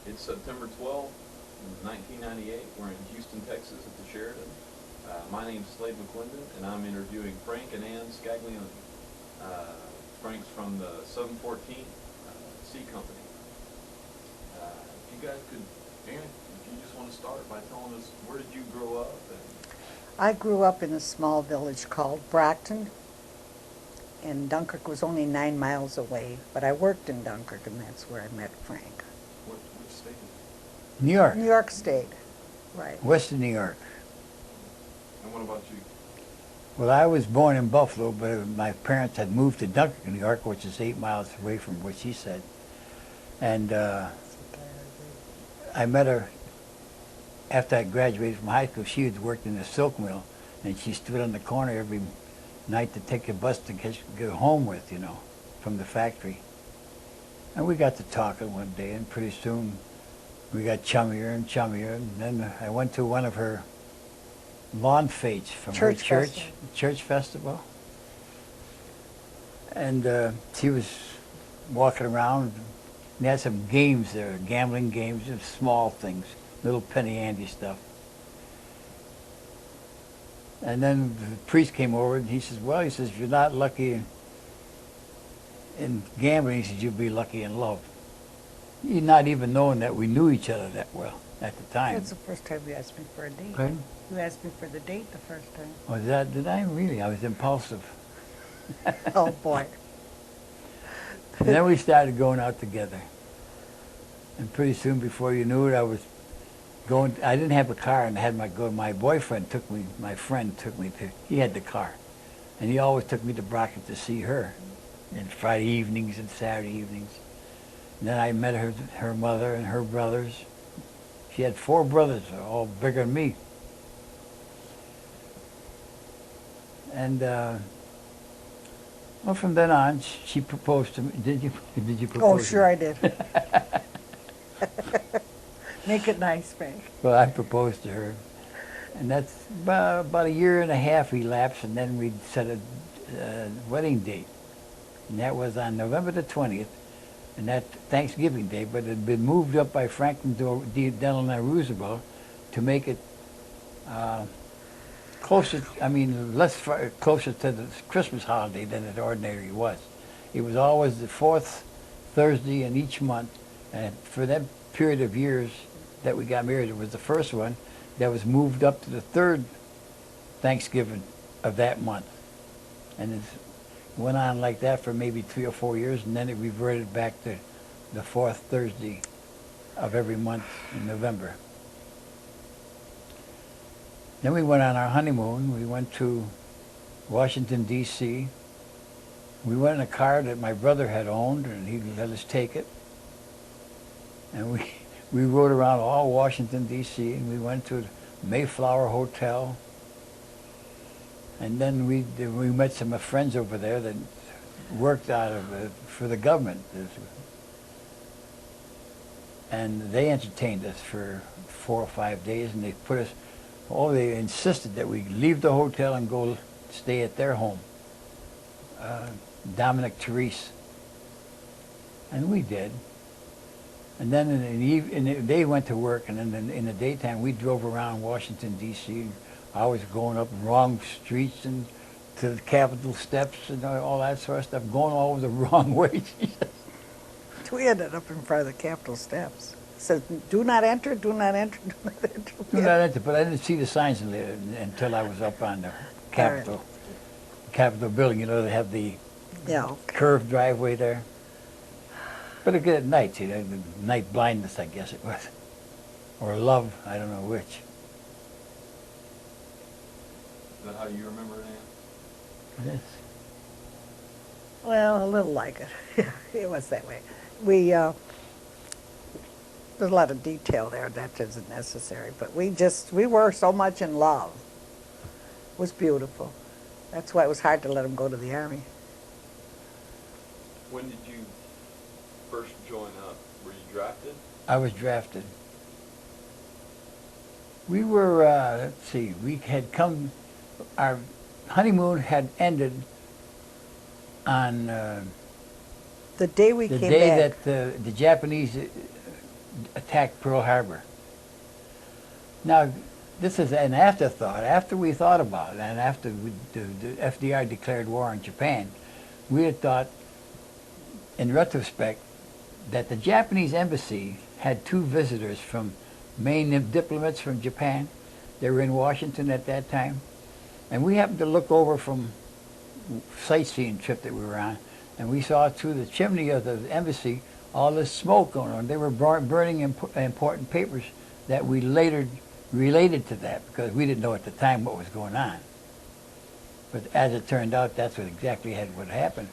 It's September 12th, 1998. We're in Houston, Texas at the Sheraton. My name's Slade McClendon, and I'm interviewing Frank and Ann Scaglione. Frank's from the 714 C Company. If you guys could, Ann, if you just want to start by telling us where did you grow up? I grew up in a small village called Brockton, and Dunkirk was only 9 miles away, but I worked in Dunkirk, and that's where I met Frank. Which state is New York, New York State, right. Western New York. it? And what about you? Well, I was born in Buffalo, but my parents had moved to Dunkirk, New York, which is 8 miles away from what she said. And I met her after I graduated from high school. She had worked in a silk mill, and she stood on the corner every night to take a bus to get home with, you know, from the factory. And we got to talking one day, and pretty soon we got chummier and chummier. And then I went to one of her lawn fetes from her church festival. And she was walking around, and they had some games there, gambling games, just small things, little penny ante stuff. And then the priest came over, and he says, well, he says, if you're not lucky in gambling, he says, you'll be lucky in love. You're not even knowing that we knew each other that well at the time. That's the first time you asked me for a date. Pardon? You asked me for the date the first time. Oh, did I really? I was impulsive. Oh, boy. And then we started going out together. And pretty soon, before you knew it, I was going. I didn't have a car, and I had my boyfriend took me. My friend took me to. He had the car, and he always took me to Brockton to see her, and Friday evenings and Saturday evenings. And then I met her mother and her brothers. She had 4 brothers, all bigger than me. And well, from then on, she proposed to me. Did you propose? Oh, to sure me? I did. Make it nice, Frank. Well, I proposed to her, and that's about a year and a half elapsed, and then we set a wedding date, and that was on November the 20th, and that Thanksgiving Day, but it had been moved up by Franklin Delano Roosevelt to make it closer, closer to the Christmas holiday than it ordinarily was. It was always the 4th Thursday in each month, and for that period of years that we got married, it was the first one that was moved up to the 3rd Thanksgiving of that month. And it went on like that for maybe 3 or 4 years, and then it reverted back to the 4th Thursday of every month in November. Then we went on our honeymoon. We went to Washington, D.C. We went in a car that my brother had owned, and he let us take it. And we rode around all Washington, D.C., and we went to the Mayflower Hotel. And then we met some friends over there that worked for the government. And they entertained us for 4 or 5 days, and they insisted that we leave the hotel and go stay at their home, Dominic Therese. And we did. And then they went to work, and then in the daytime we drove around Washington, D.C. I was going up wrong streets and to the Capitol steps and all that sort of stuff, going all the wrong way. We ended up in front of the Capitol steps. It said, do not enter, do not enter, do not enter. Do not enter, but I didn't see the signs until I was up on the Capitol, Capitol building. You know, they have the curved driveway there. But again, at night, you know, night blindness, I guess it was. Or love, I don't know which. Is that how you remember it, Ann? Yes. Well, a little like it. Yeah, it was that way. There's a lot of detail there that isn't necessary, but we were so much in love. It was beautiful. That's why it was hard to let him go to the Army. When did you first join up? Were you drafted? I was drafted. We were, let's see, we had come, our honeymoon had ended on The day we the came day back. that the Japanese attacked Pearl Harbor. Now, this is an afterthought. After we thought about it, and after the FDR declared war on Japan, we had thought, in retrospect, that the Japanese embassy had two visitors from main diplomats from Japan. They were in Washington at that time. And we happened to look over from sightseeing trip that we were on, and we saw through the chimney of the embassy all this smoke going on. They were burning important papers that we later related to that, because we didn't know at the time what was going on. But as it turned out, that's what exactly what happened.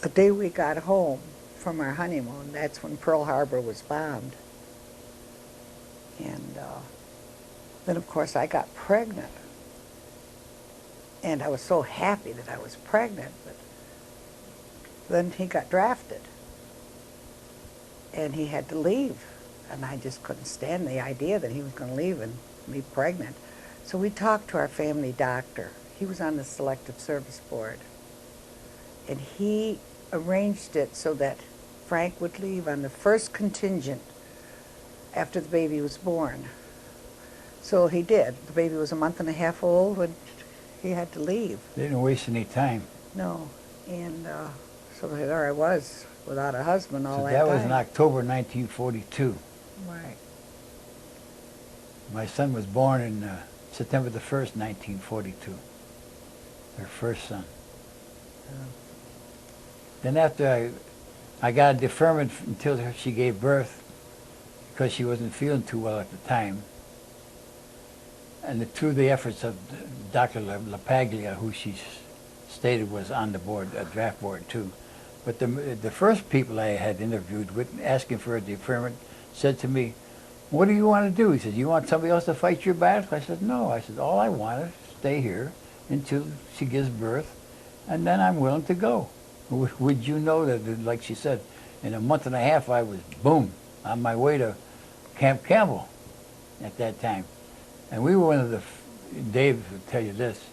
The day we got home from our honeymoon, that's when Pearl Harbor was bombed. And then, of course, I got pregnant. And I was so happy that I was pregnant, but then he got drafted. And he had to leave. And I just couldn't stand the idea that he was going to leave and be pregnant. So we talked to our family doctor. He was on the Selective Service Board. And he arranged it so that Frank would leave on the first contingent after the baby was born. So he did. The baby was a month and a half old when he had to leave. They didn't waste any time. No. And so there I was without a husband all So that that was time. in October 1942. Right. My son was born in September the 1st, 1942. Her first son. Then after I got a deferment until she gave birth, because she wasn't feeling too well at the time. And through the efforts of Dr. LaPaglia, who she stated was on the board, draft board too. But the first people I had interviewed with, asking for a deferment, said to me, "What do you want to do?" He said, "You want somebody else to fight your battle?" I said, "No." I said, "All I want is to stay here until she gives birth, and then I'm willing to go." Would you know that, like she said, in a month and a half I was, boom, on my way to Camp Campbell at that time. And we were one of the, Dave will tell you this,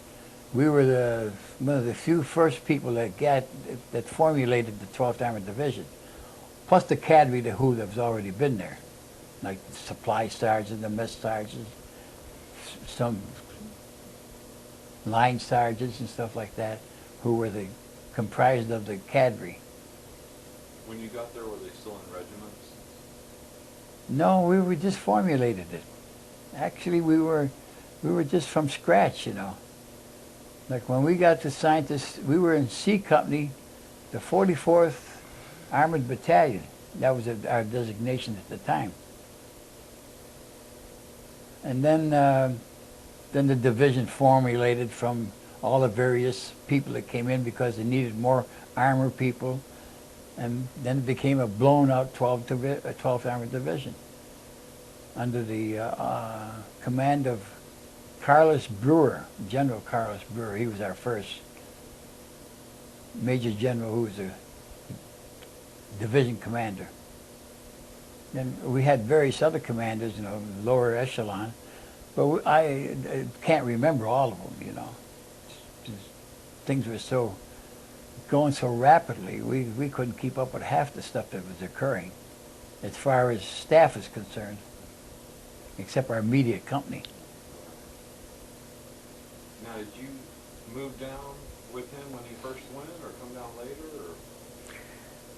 we were one of the few first people that formulated the 12th Armored Division, plus the cadre who has already been there, like the supply sergeant, the mess sergeants, some line sergeants and stuff like that, who were comprised of the cadre. When you got there, were they still in regiments? No, we just formulated it. Actually, we were just from scratch, you know. Like when we got to scientists, we were in C Company, the 44th Armored Battalion. That was our designation at the time. And then the division formulated from all the various people that came in because they needed more armor people. And then it became a blown-out 12th Armored Division under the command of Carlos Brewer, General Carlos Brewer. He was our first Major General, who was a division commander. Then we had various other commanders, you know, lower echelon, but I can't remember all of them, you know. Things were going so rapidly, we couldn't keep up with half the stuff that was occurring as far as staff is concerned, except our immediate company. Now, did you move down with him when he first went, or come down later, or?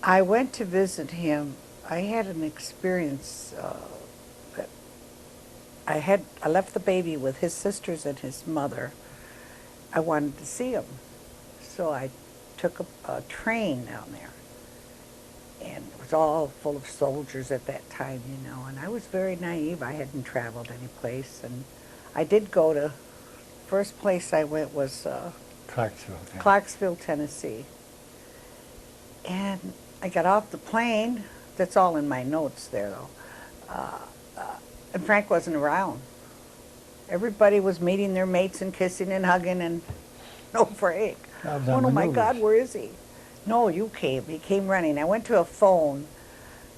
I went to visit him. I had an experience that I left the baby with his sisters and his mother. I wanted to see him. So I took a train down there. And it was all full of soldiers at that time, you know. And I was very naive. I hadn't traveled any place. And I did go to, first place I went was Clarksville. Yeah. Clarksville, Tennessee. And I got off the plane. That's all in my notes there, though. And Frank wasn't around. Everybody was meeting their mates and kissing and hugging, and no Frank. Oh My God, where is he? No, you came. He came running. I went to a phone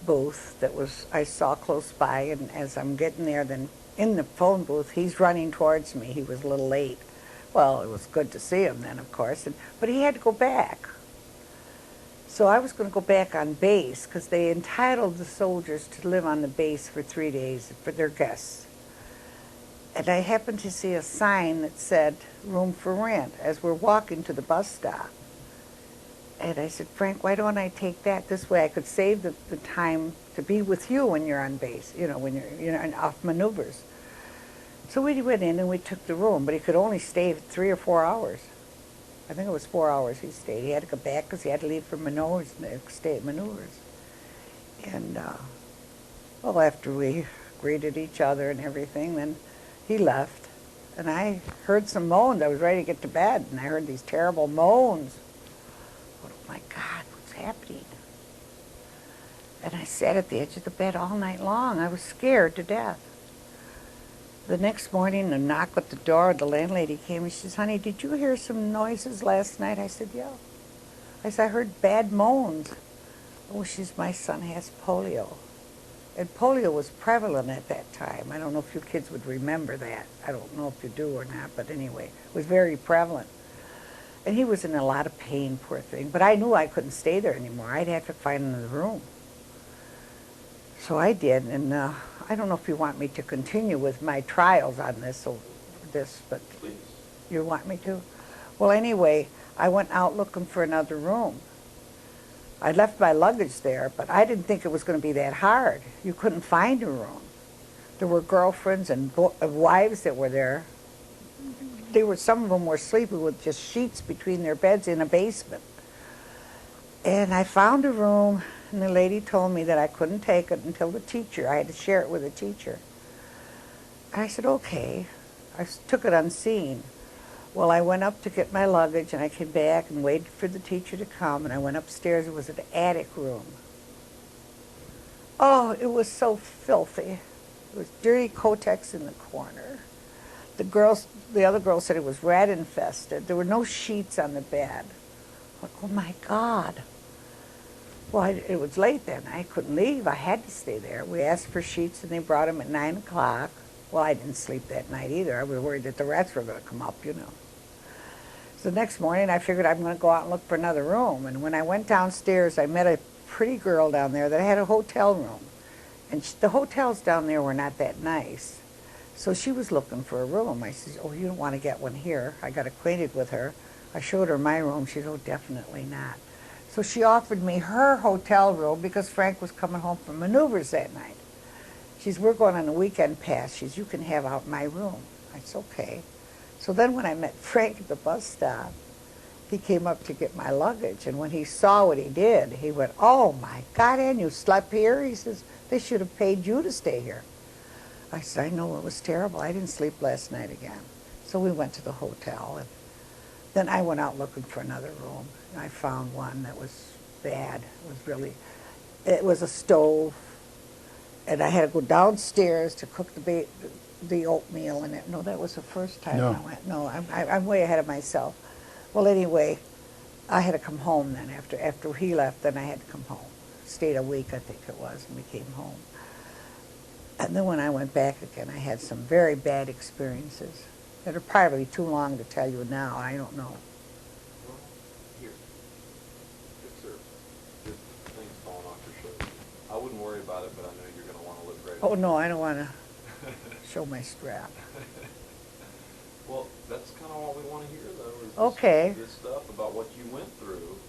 booth that I saw close by, and as I'm getting there, then in the phone booth, he's running towards me. He was a little late. Well, it was good to see him then, of course, but he had to go back. So I was going to go back on base because they entitled the soldiers to live on the base for 3 days for their guests. And I happened to see a sign that said room for rent as we're walking to the bus stop. And I said, Frank, why don't I take that? This way I could save the time to be with you when you're on base, when you're off maneuvers. So we went in and we took the room, but he could only stay 3 or 4 hours. I think it was 4 hours he stayed. He had to go back because he had to leave for maneuvers and stay at maneuvers. And, well, after we greeted each other and everything, then he left. And I heard some moans. I was ready to get to bed, and I heard these terrible moans. Oh, my God, what's happening? And I sat at the edge of the bed all night long. I was scared to death. The next morning, a knock at the door, the landlady came and she says, honey, did you hear some noises last night? I said, yeah. I said, I heard bad moans. Oh, my son has polio. And polio was prevalent at that time. I don't know if you kids would remember that. I don't know if you do or not, but anyway, it was very prevalent. And he was in a lot of pain, poor thing. But I knew I couldn't stay there anymore. I'd have to find another room. So I did, and I don't know if you want me to continue with my trials on this, but Please. you want me to? Well, anyway, I went out looking for another room. I left my luggage there, but I didn't think it was going to be that hard. You couldn't find a room. There were girlfriends and wives that were there. Some of them were sleeping with just sheets between their beds in a basement. And I found a room, and the lady told me that I couldn't take it until I had to share it with a teacher. I said, okay. I took it unseen. Well, I went up to get my luggage, and I came back and waited for the teacher to come, and I went upstairs. It was an attic room. Oh, it was so filthy. It was dirty Kotex in the corner. The other girls said it was rat infested. There were no sheets on the bed. Oh, my God. Well, it was late then. I couldn't leave. I had to stay there. We asked for sheets, and they brought them at 9 o'clock. Well, I didn't sleep that night either. I was worried that the rats were going to come up, So the next morning, I figured I'm going to go out and look for another room. And when I went downstairs, I met a pretty girl down there that had a hotel room. And the hotels down there were not that nice. So she was looking for a room. I said, oh, you don't want to get one here. I got acquainted with her. I showed her my room. She said, oh, definitely not. So she offered me her hotel room because Frank was coming home from maneuvers that night. She said, we're going on a weekend pass. She said, you can have out my room. I said, okay. So then when I met Frank at the bus stop, he came up to get my luggage. And when he saw what he did, he went, oh, my God, and you slept here? He says, they should have paid you to stay here. I said, I know, it was terrible. I didn't sleep last night again. So we went to the hotel, and then I went out looking for another room. And I found one that was bad. It was a stove, and I had to go downstairs to cook the oatmeal in it. No, that was the first time I went. No, I'm way ahead of myself. Well, anyway, I had to come home then. After he left, then I had to come home. Stayed a week, I think it was, and we came home. And then when I went back again, I had some very bad experiences that are probably too long to tell you now. I don't know. Well, here. Good sir. Your thing's falling off your shoulder. I wouldn't worry about it, but I know you're going to want to look great. Oh, no, I don't want to show my strap. Well, that's kind of what we want to hear, though, is Okay. this stuff about what you went through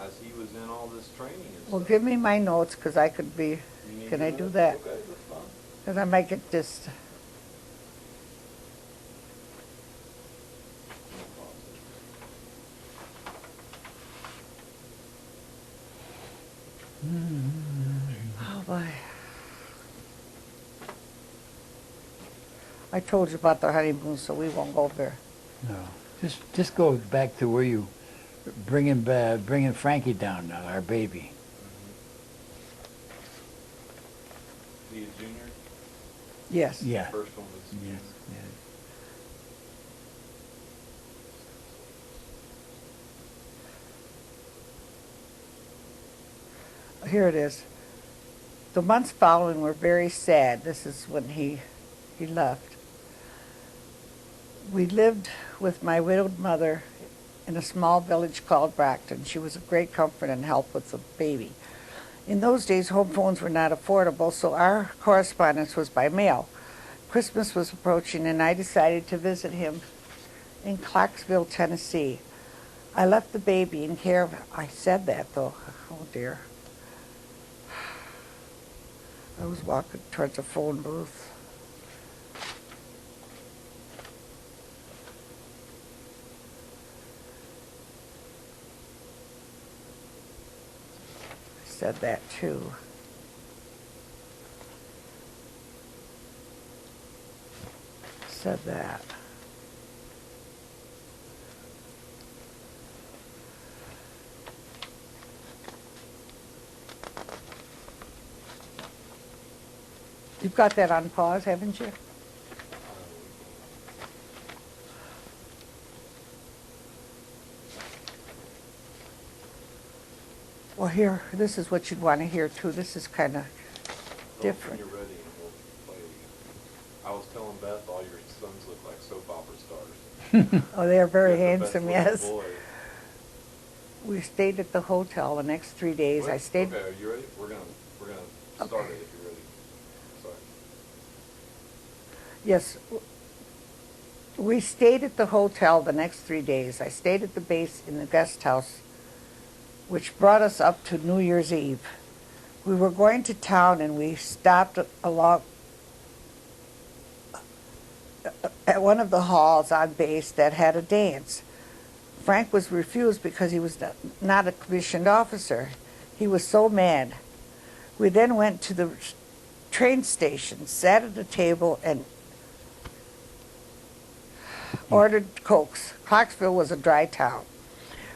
as he was in all this training and Well, stuff. give me my notes, because I could be, You need can to I know? do that? Okay, that's fine. Because I might get just, oh boy. I told you about the honeymoon, so we won't go there. No. Just go back to where you bringing Frankie down now, our baby. Is he a junior? Yes. Yeah. First one was Yes. Yes. Here it is. The months following were very sad. This is when he left. We lived with my widowed mother in a small village called Brockton. She was a great comfort and help with the baby. In those days, home phones were not affordable, so our correspondence was by mail. Christmas was approaching, and I decided to visit him in Clarksville, Tennessee. I left the baby in care of... I said that, though. Oh, dear. I was walking towards the phone booth. I said that, too. Said that. You've got that on pause, haven't you? Well, here, this is what you'd want to hear, too. This is kind of different. When you're ready, we'll play. I was telling Beth all your sons look like soap opera stars. Oh, they're very You're the best handsome, looking yes. boy. We stayed at the hotel the next 3 days. Wait, I stayed... Okay, are you ready? We're gonna start Okay. it if you're ready. Sorry. Yes. We stayed at the hotel the next 3 days. I stayed at the base in the guest house, which brought us up to New Year's Eve. We were going to town, and we stopped along at one of the halls on base that had a dance. Frank was refused because he was not a commissioned officer. He was so mad. We then went to the train station, sat at a table, and ordered Cokes. Clarksville was a dry town.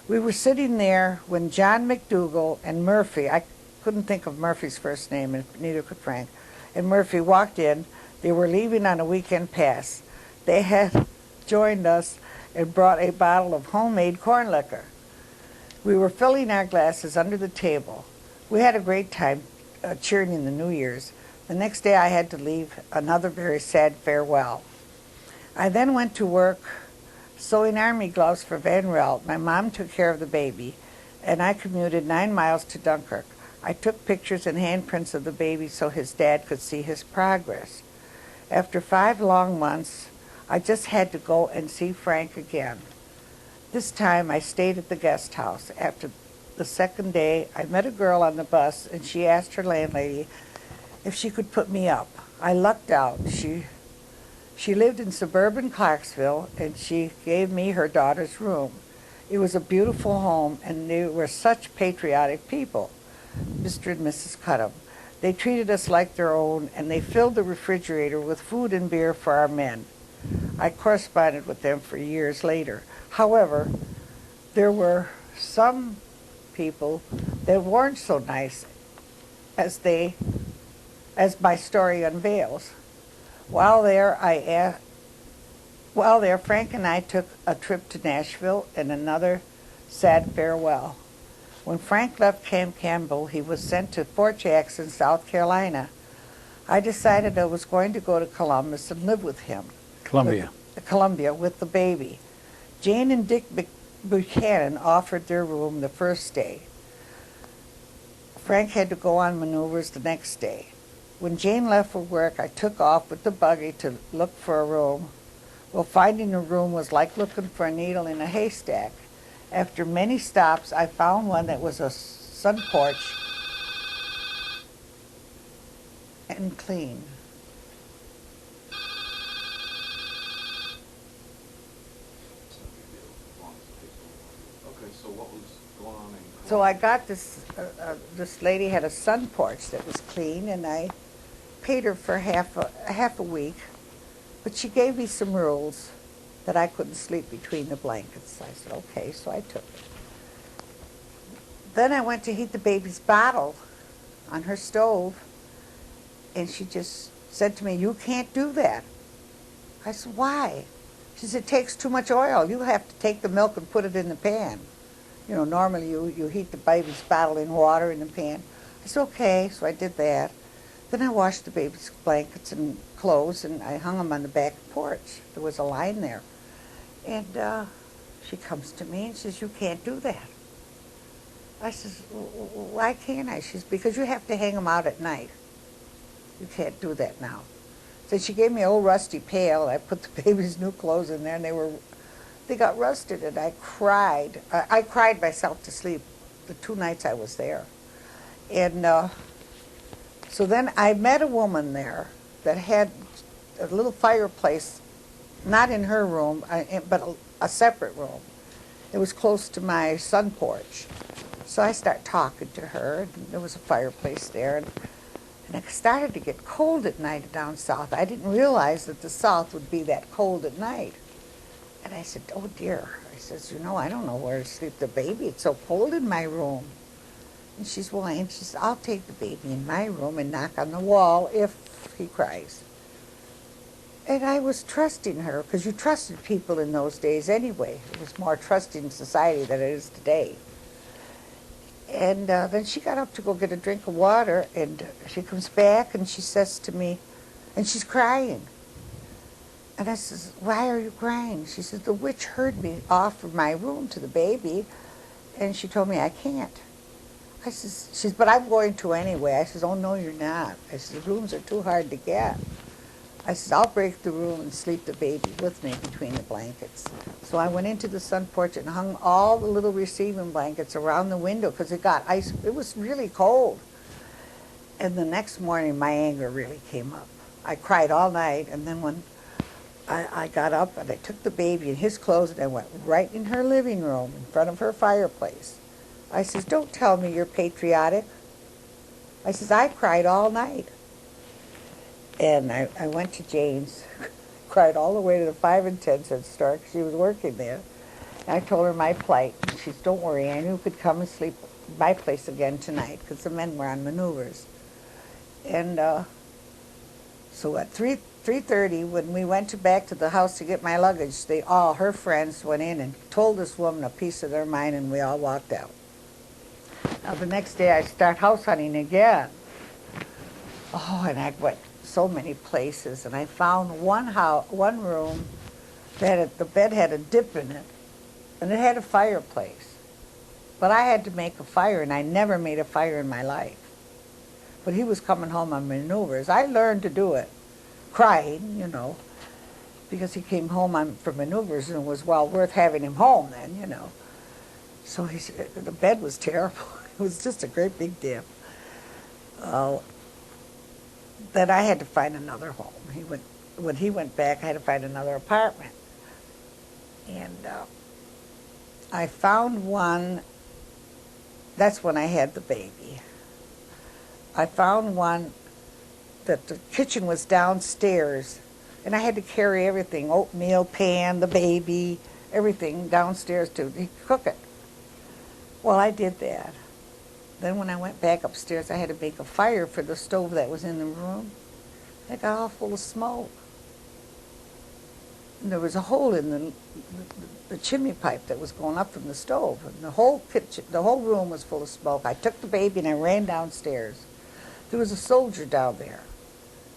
We were sitting there when John McDougal and Murphy, I couldn't think of Murphy's first name, and neither could Frank, and Murphy walked in. They were leaving on a weekend pass. They had joined us and brought a bottle of homemade corn liquor. We were filling our glasses under the table. We had a great time cheering in the New Year's. The next day I had to leave, another very sad farewell. I then went to work sewing army gloves for Van Relt. My mom took care of the baby, and I commuted 9 miles to Dunkirk. I took pictures and handprints of the baby so his dad could see his progress. After 5 long months, I just had to go and see Frank again. This time I stayed at the guest house. After the second day, I met a girl on the bus, and she asked her landlady if she could put me up. I lucked out. She lived in suburban Clarksville, and she gave me her daughter's room. It was a beautiful home, and they were such patriotic people, Mr. and Mrs. Cutham. They treated us like their own, and they filled the refrigerator with food and beer for our men. I corresponded with them for years later. However, there were some people that weren't so nice as my story unveils. While there, Frank and I took a trip to Nashville and another sad farewell. When Frank left Camp Campbell, he was sent to Fort Jackson, South Carolina. I decided I was going to go to Columbus and live with him. Columbia, with the baby. Jane and Dick Buchanan offered their room the first day. Frank had to go on maneuvers the next day. When Jane left for work, I took off with the buggy to look for a room. Well, finding a room was like looking for a needle in a haystack. After many stops, I found one that was a sun porch and clean. Okay, so what was going on in... So I got this lady had a sun porch that was clean, and I paid her for half a week, but she gave me some rules that I couldn't sleep between the blankets. I said, okay, so I took it. Then I went to heat the baby's bottle on her stove, and she just said to me, you can't do that. I said, why? She said, it takes too much oil. You have to take the milk and put it in the pan. You know, normally you heat the baby's bottle in water in the pan. I said, okay, so I did that. Then I washed the baby's blankets and clothes, and I hung them on the back porch. There was a line there. And She comes to me and says, you can't do that. I says, why can't I? She says, because you have to hang them out at night. You can't do that now. So she gave me an old rusty pail. I put the baby's new clothes in there, and they got rusted, and I cried. I cried myself to sleep the 2 nights I was there. And so then I met a woman there that had a little fireplace, not in her room, but a separate room. It was close to my sun porch. So I started talking to her, and there was a fireplace there, and it started to get cold at night down south. I didn't realize that the south would be that cold at night. And I said, oh dear. I says, I don't know where to sleep the baby. It's so cold in my room. And she's, well, Aunt, she says, I'll take the baby in my room and knock on the wall if he cries. And I was trusting her, because you trusted people in those days anyway. It was more trusting society than it is today. And then she got up to go get a drink of water, and she comes back and she says to me, and she's crying. And I says, why are you crying? She says, the witch heard me offer my room to the baby, and she told me I can't. I says, she says, but I'm going to anyway. I says, oh, no, you're not. I says, the rooms are too hard to get. I says, I'll break the room and sleep the baby with me between the blankets. So I went into the sun porch and hung all the little receiving blankets around the window because it got ice. It was really cold. And the next morning, my anger really came up. I cried all night, and then when I got up and I took the baby in his clothes and I went right in her living room in front of her fireplace. I says, don't tell me you're patriotic. I says, I cried all night. And I went to Jane's, cried all the way to the 5 and 10 cent store because she was working there. And I told her my plight. And she said, don't worry, I knew you could come and sleep at my place again tonight because the men were on maneuvers. And so at 3:30, when we went back to the house to get my luggage, her friends went in and told this woman a piece of their mind, and we all walked out. Now the next day I start house hunting again. Oh, and I went so many places, and I found one room that the bed had a dip in it, and it had a fireplace. But I had to make a fire, and I never made a fire in my life. But he was coming home on maneuvers. I learned to do it, crying, because he came home from maneuvers, and it was well worth having him home then, So the bed was terrible. It was just a great big dip. Then I had to find another home. When he went back, I had to find another apartment. And I found one. That's when I had the baby. I found one that the kitchen was downstairs, and I had to carry everything, oatmeal pan, the baby, everything downstairs to cook it. Well, I did that. Then when I went back upstairs, I had to make a fire for the stove that was in the room. It got all full of smoke. And there was a hole in the chimney pipe that was going up from the stove. And the whole room was full of smoke. I took the baby and I ran downstairs. There was a soldier down there.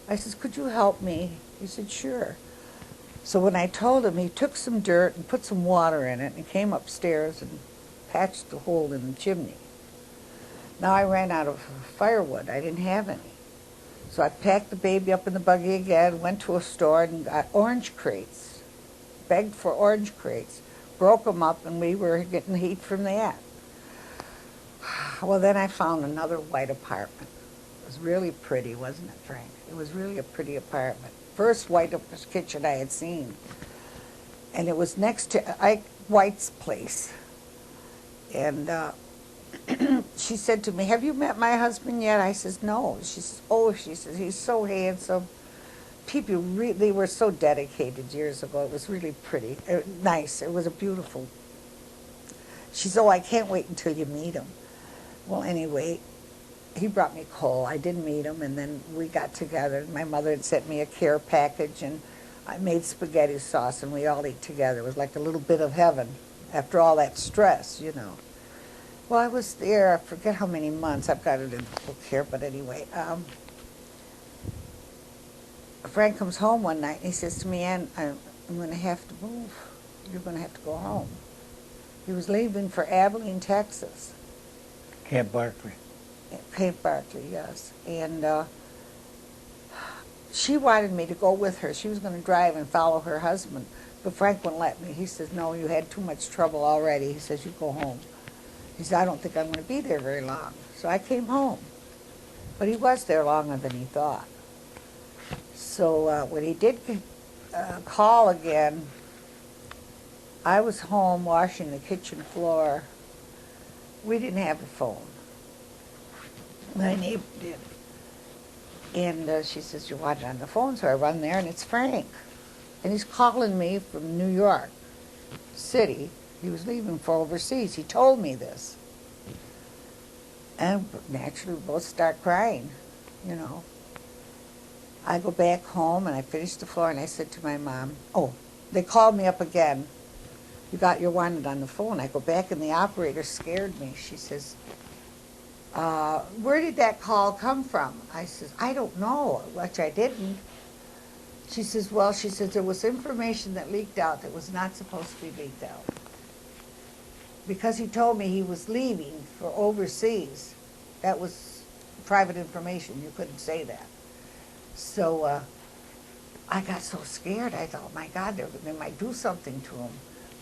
I said, could you help me? He said, sure. So when I told him, he took some dirt and put some water in it and came upstairs and patched the hole in the chimney. Now I ran out of firewood. I didn't have any. So I packed the baby up in the buggy again, went to a store and got orange crates, begged for orange crates, broke them up, and we were getting heat from that. Well, then I found another white apartment. It was really pretty, wasn't it, Frank? It was really a pretty apartment. First white kitchen I had seen. And it was next to Ike White's place. And she said to me, have you met my husband yet? I says, no. She says, oh, she says, he's so handsome. People they were so dedicated years ago. It was really pretty, nice. It was a beautiful. She said, oh, I can't wait until you meet him. Well, anyway, he brought me coal. I didn't meet him, and then we got together. My mother had sent me a care package, and I made spaghetti sauce, and we all ate together. It was like a little bit of heaven after all that stress, Well, I was there, I forget how many months. I've got it in the book here, but anyway. Frank comes home one night, and he says to me, Ann, I'm going to have to move. You're going to have to go home. He was leaving for Abilene, Texas. Camp Barkley. Camp Barkley, yes. And she wanted me to go with her. She was going to drive and follow her husband. But Frank wouldn't let me. He says, no, you had too much trouble already. He says, you go home. He said, I don't think I'm going to be there very long. So I came home. But he was there longer than he thought. So when he did call again, I was home washing the kitchen floor. We didn't have a phone. My neighbor did. And she says, you want it on the phone? So I run there, and it's Frank. And he's calling me from New York City. He was leaving for overseas. He told me this. And naturally, we both start crying, you know. I go back home, and I finish the floor, and I said to my mom, oh, they called me up again. You got your wanted on the phone. I go back, and the operator scared me. She says, where did that call come from? I says, I don't know, which I didn't. She says, well, she says, there was information that leaked out that was not supposed to be leaked out. Because he told me he was leaving for overseas. That was private information. You couldn't say that. So I got so scared. I thought, my God, they might do something to him.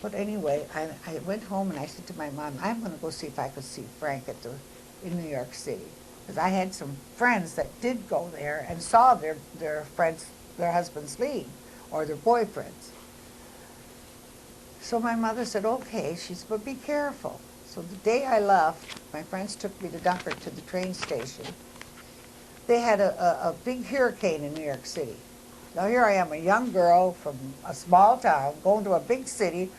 But anyway, I went home and I said to my mom, I'm going to go see if I could see Frank in New York City. Because I had some friends that did go there and saw their friends, their husbands leave, or their boyfriends. So my mother said, okay. She said, but be careful. So the day I left, my friends took me to Dunkirk to the train station. They had a big hurricane in New York City. Now here I am, a young girl from a small town, going to a big city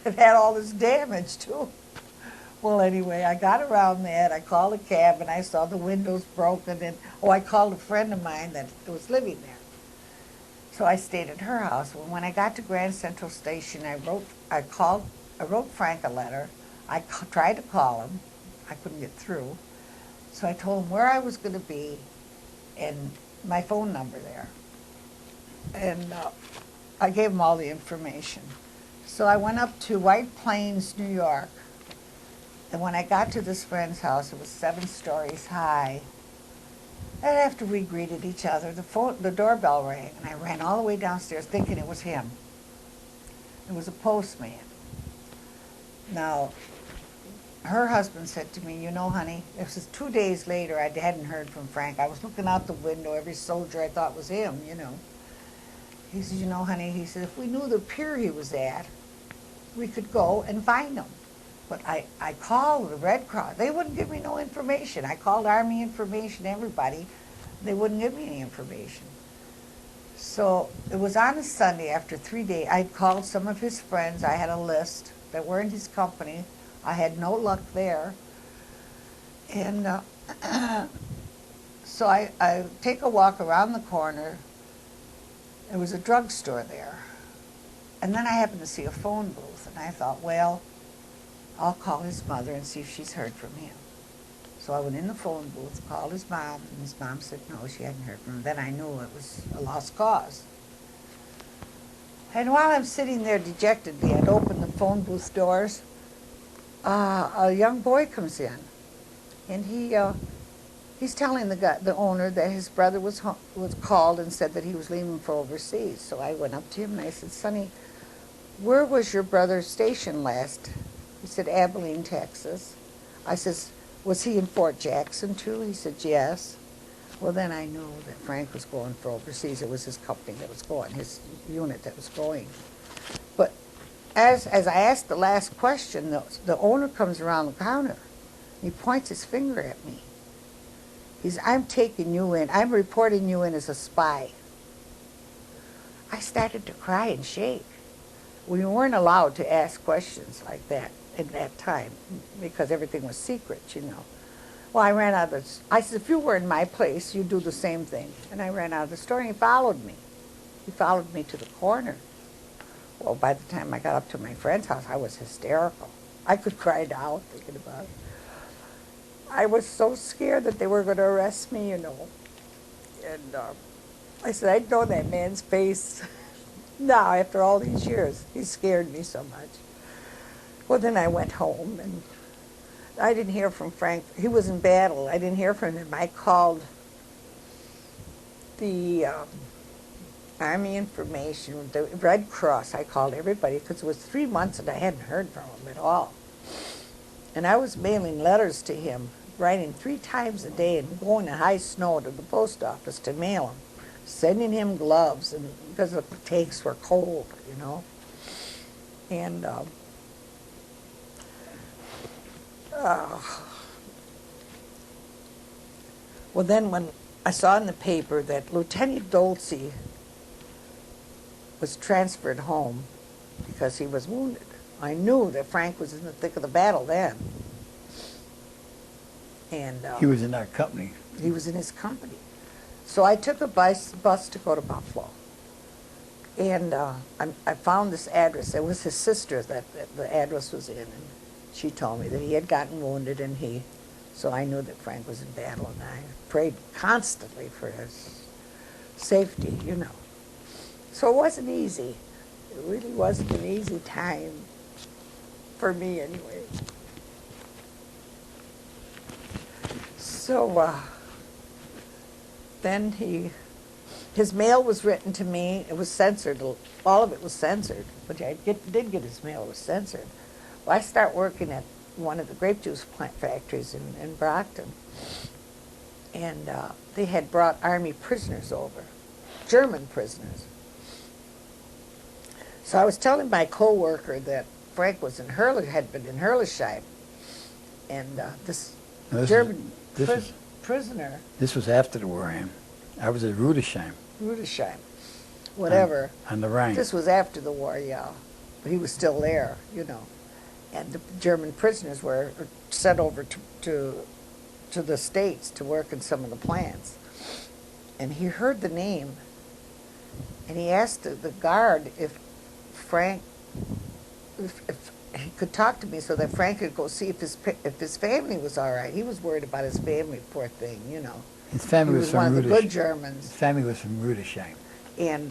that had all this damage too. Well, anyway, I got around that. I called a cab, and I saw the windows broken. And I called a friend of mine that was living there. So I stayed at her house. Well, when I got to Grand Central Station, I wrote Frank a letter. I tried to call him. I couldn't get through. So I told him where I was going to be and my phone number there. And I gave him all the information. So I went up to White Plains, New York. And when I got to this friend's house, it was 7 stories high. And after we greeted each other, the doorbell rang, and I ran all the way downstairs thinking it was him. It was a postman. Now, her husband said to me, you know, honey, this was 2 days later, I hadn't heard from Frank. I was looking out the window, every soldier I thought was him, you know. He said, you know, honey, he said, if we knew the pier he was at, we could go and find him. But I called the Red Cross. They wouldn't give me no information. I called Army information, everybody. They wouldn't give me any information. So it was on a Sunday after 3 days. I called some of his friends. I had a list that were in his company. I had no luck there. And so I take a walk around the corner. There was a drugstore there. And then I happened to see a phone booth. And I thought, well, I'll call his mother and see if she's heard from him. So I went in the phone booth, called his mom, and his mom said no, she hadn't heard from him. Then I knew it was a lost cause. And while I'm sitting there dejectedly, I'd open the phone booth doors. A young boy comes in, and he's telling the owner that his brother was called and said that he was leaving for overseas. So I went up to him and I said, Sonny, where was your brother stationed last? He said, Abilene, Texas. I says, was he in Fort Jackson too? He said, yes. Well, then I knew that Frank was going for overseas. It was his company that was going, his unit that was going. But as I asked the last question, the owner comes around the counter. He points his finger at me. He says, I'm taking you in. I'm reporting you in as a spy. I started to cry and shake. We weren't allowed to ask questions like that in that time because everything was secret, you know. Well, I ran out of I said, if you were in my place, you'd do the same thing. And I ran out of the store, and he followed me. He followed me to the corner. Well, by the time I got up to my friend's house, I was hysterical. I could cry now thinking about it. I was so scared that they were going to arrest me, you know. And I said, I'd know that man's face now after all these years. He scared me so much. Well, then I went home, and I didn't hear from Frank. He was in battle. I didn't hear from him. I called the Army Information, the Red Cross. I called everybody because it was 3 months and I hadn't heard from him at all. And I was mailing letters to him, writing 3 times a day and going in high snow to the post office to mail him, sending him gloves, and because the tanks were cold, you know. And well, then when I saw in the paper that Lieutenant Dolce was transferred home because he was wounded, I knew that Frank was in the thick of the battle then. And He was in our company. he was in his company. So I took a bus to go to Buffalo. And I found this address. It was his sister that the address was in. And she told me that he had gotten wounded, and so I knew that Frank was in battle, and I prayed constantly for his safety, you know. So it wasn't easy. It really wasn't an easy time for me anyway. So then his mail was written to me. It was censored. All of it was censored, but I did get his mail. It was censored. Well, I start working at one of the grape juice plant factories in Brockton, and they had brought Army prisoners over, German prisoners. So I was telling my co-worker that Frank was had been in Herlisheim, and this German prisoner. This was after the war, I was at Rudesheim. Rudesheim, whatever. On the Rhine. This was after the war, yeah. But he was still there, you know. And the German prisoners were sent over to the States to work in some of the plants. And he heard the name, and he asked the guard if Frank, if he could talk to me so that Frank could go see if his family was all right. He was worried about his family, poor thing, you know. His family he was from one of the good Rudesheim. Germans. His family was from Rudesheim. And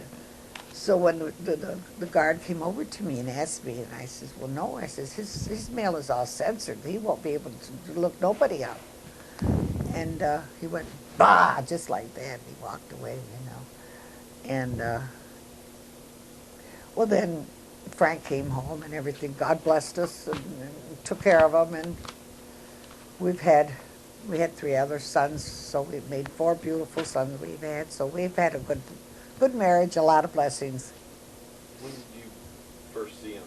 so when the guard came over to me and asked me, and I says, well, no. I says, his mail is all censored. He won't be able to look nobody up. And he went, bah, just like that. And he walked away, you know. And, well, then Frank came home and everything. God blessed us and took care of him. And we had 3 other sons, so we've made 4 beautiful sons we've had. So we've had a good marriage, a lot of blessings. When did you first see him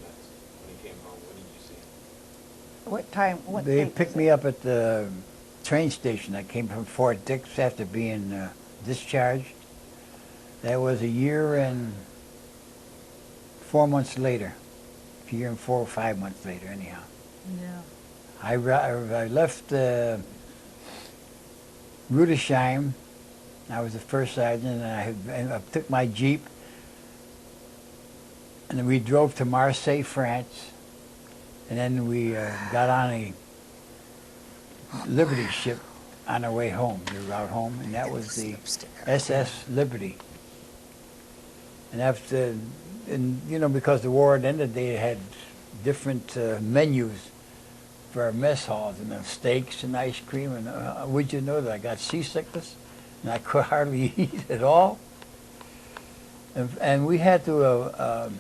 next? When he came home, when did you see him? What time? They picked me up at the train station. I came from Fort Dix after being discharged. That was a year and 4 months later. A year and 4 or 5 months later, anyhow. Yeah. I left Rudesheim. I was the first sergeant, and I took my Jeep, and then we drove to Marseille, France, and then we got on a Liberty ship on our way home, the route home, and that was the SS Liberty. And after, you know, because the war had ended, they had different menus for our mess halls, and steaks and ice cream, and would you know that I got seasickness, and I could hardly eat at all. And we had to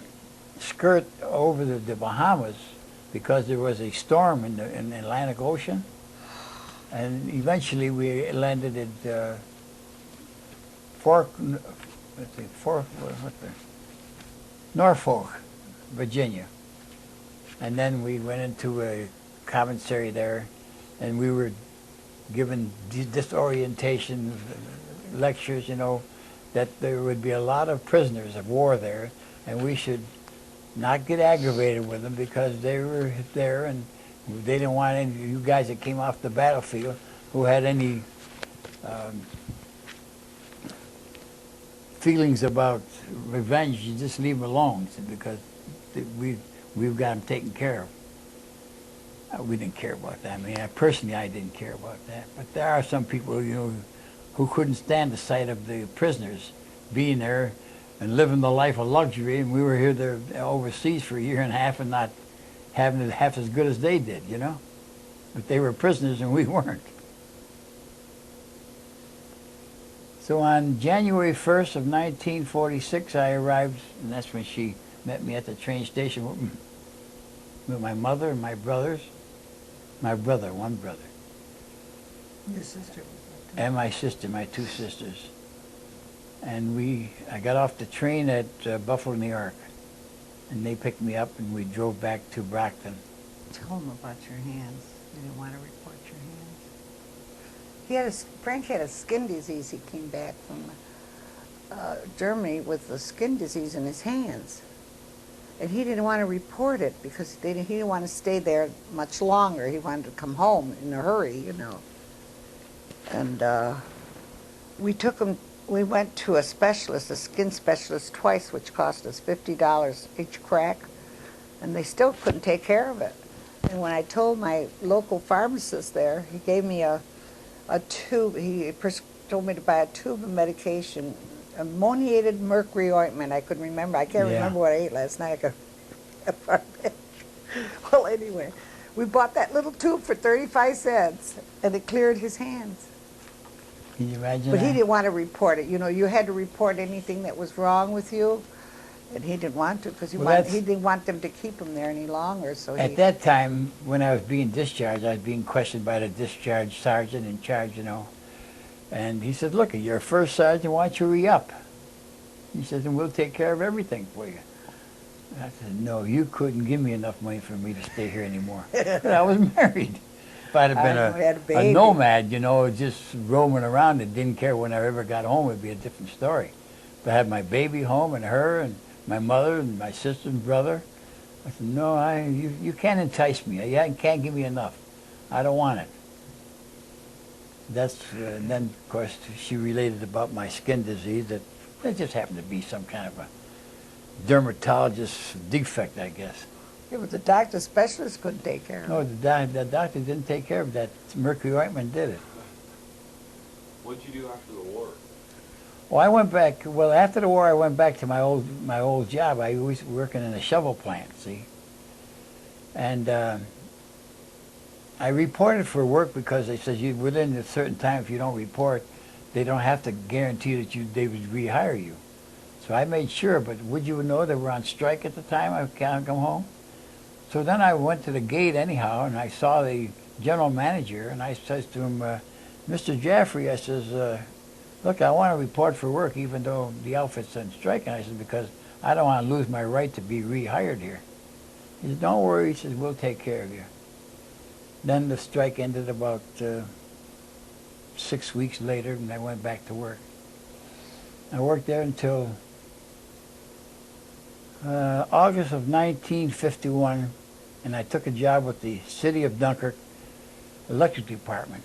skirt over the Bahamas because there was a storm in the Atlantic Ocean, and eventually we landed at Norfolk, Virginia, and then we went into a commissary there, and we were given disorientation lectures, you know, that there would be a lot of prisoners of war there, and we should not get aggravated with them because they were there, and they didn't want any of you guys that came off the battlefield who had any feelings about revenge. You just leave them alone because we've got them taken care of. We didn't care about that. I mean, I didn't care about that. But there are some people, you know, who couldn't stand the sight of the prisoners being there and living the life of luxury. And we were here there overseas for a year and a half and not having it half as good as they did, you know? But they were prisoners and we weren't. So on January 1st of 1946, I arrived, and that's when she met me at the train station with my mother and my brothers. My brother, one brother. Your sister was And my sister, my two sisters. And I got off the train at Buffalo, New York. And they picked me up and we drove back to Brockton. Tell him about your hands. You didn't want to report your hands. Frank had a skin disease. He came back from Germany with the skin disease in his hands. And he didn't want to report it because he didn't want to stay there much longer. He wanted to come home in a hurry, you know. And we went to a specialist, a skin specialist twice, which cost us $50 each crack, and they still couldn't take care of it. And when I told my local pharmacist there, he gave me a tube, told me to buy a tube of medication, ammoniated mercury ointment. I couldn't remember. I can't remember what I ate last night. Well, anyway, we bought that little tube for 35 cents, and it cleared his hands. Can you imagine But that? he didn't want to report it. You know, you had to report anything that was wrong with you, and he didn't want to because he didn't want them to keep him there any longer. So At that time, when I was being discharged, I was being questioned by the discharge sergeant in charge, you know. And he said, look, you're a first sergeant, why don't you re-up? He says, and we'll take care of everything for you. And I said, no, you couldn't give me enough money for me to stay here anymore. But I was married. If I'd have been a nomad, you know, just roaming around and didn't care when I ever got home, it'd be a different story. But I had my baby home and her and my mother and my sister and brother. I said, no, you can't entice me. You can't give me enough. I don't want it. And then, of course, she related about my skin disease that just happened to be some kind of a dermatologist defect, I guess. Yeah, but the doctor specialist couldn't take care of it. No, the doctor didn't take care of that. Mercury ointment did it. What did you do after the war? Well, I went back. Well, after the war, I went back to my old job. I was working in a shovel plant, see, and I reported for work because they said within a certain time, if you don't report, they don't have to guarantee that they would rehire you. So I made sure. But would you know they were on strike at the time? I can't come home. So then I went to the gate anyhow, and I saw the general manager, and I says to him, Mr. Jaffrey, I says, look, I want to report for work even though the outfit's on strike. And I said, because I don't want to lose my right to be rehired here. He said, don't worry. He says, we'll take care of you. Then the strike ended about 6 weeks later, and I went back to work. I worked there until August of 1951, and I took a job with the City of Dunkirk Electric Department.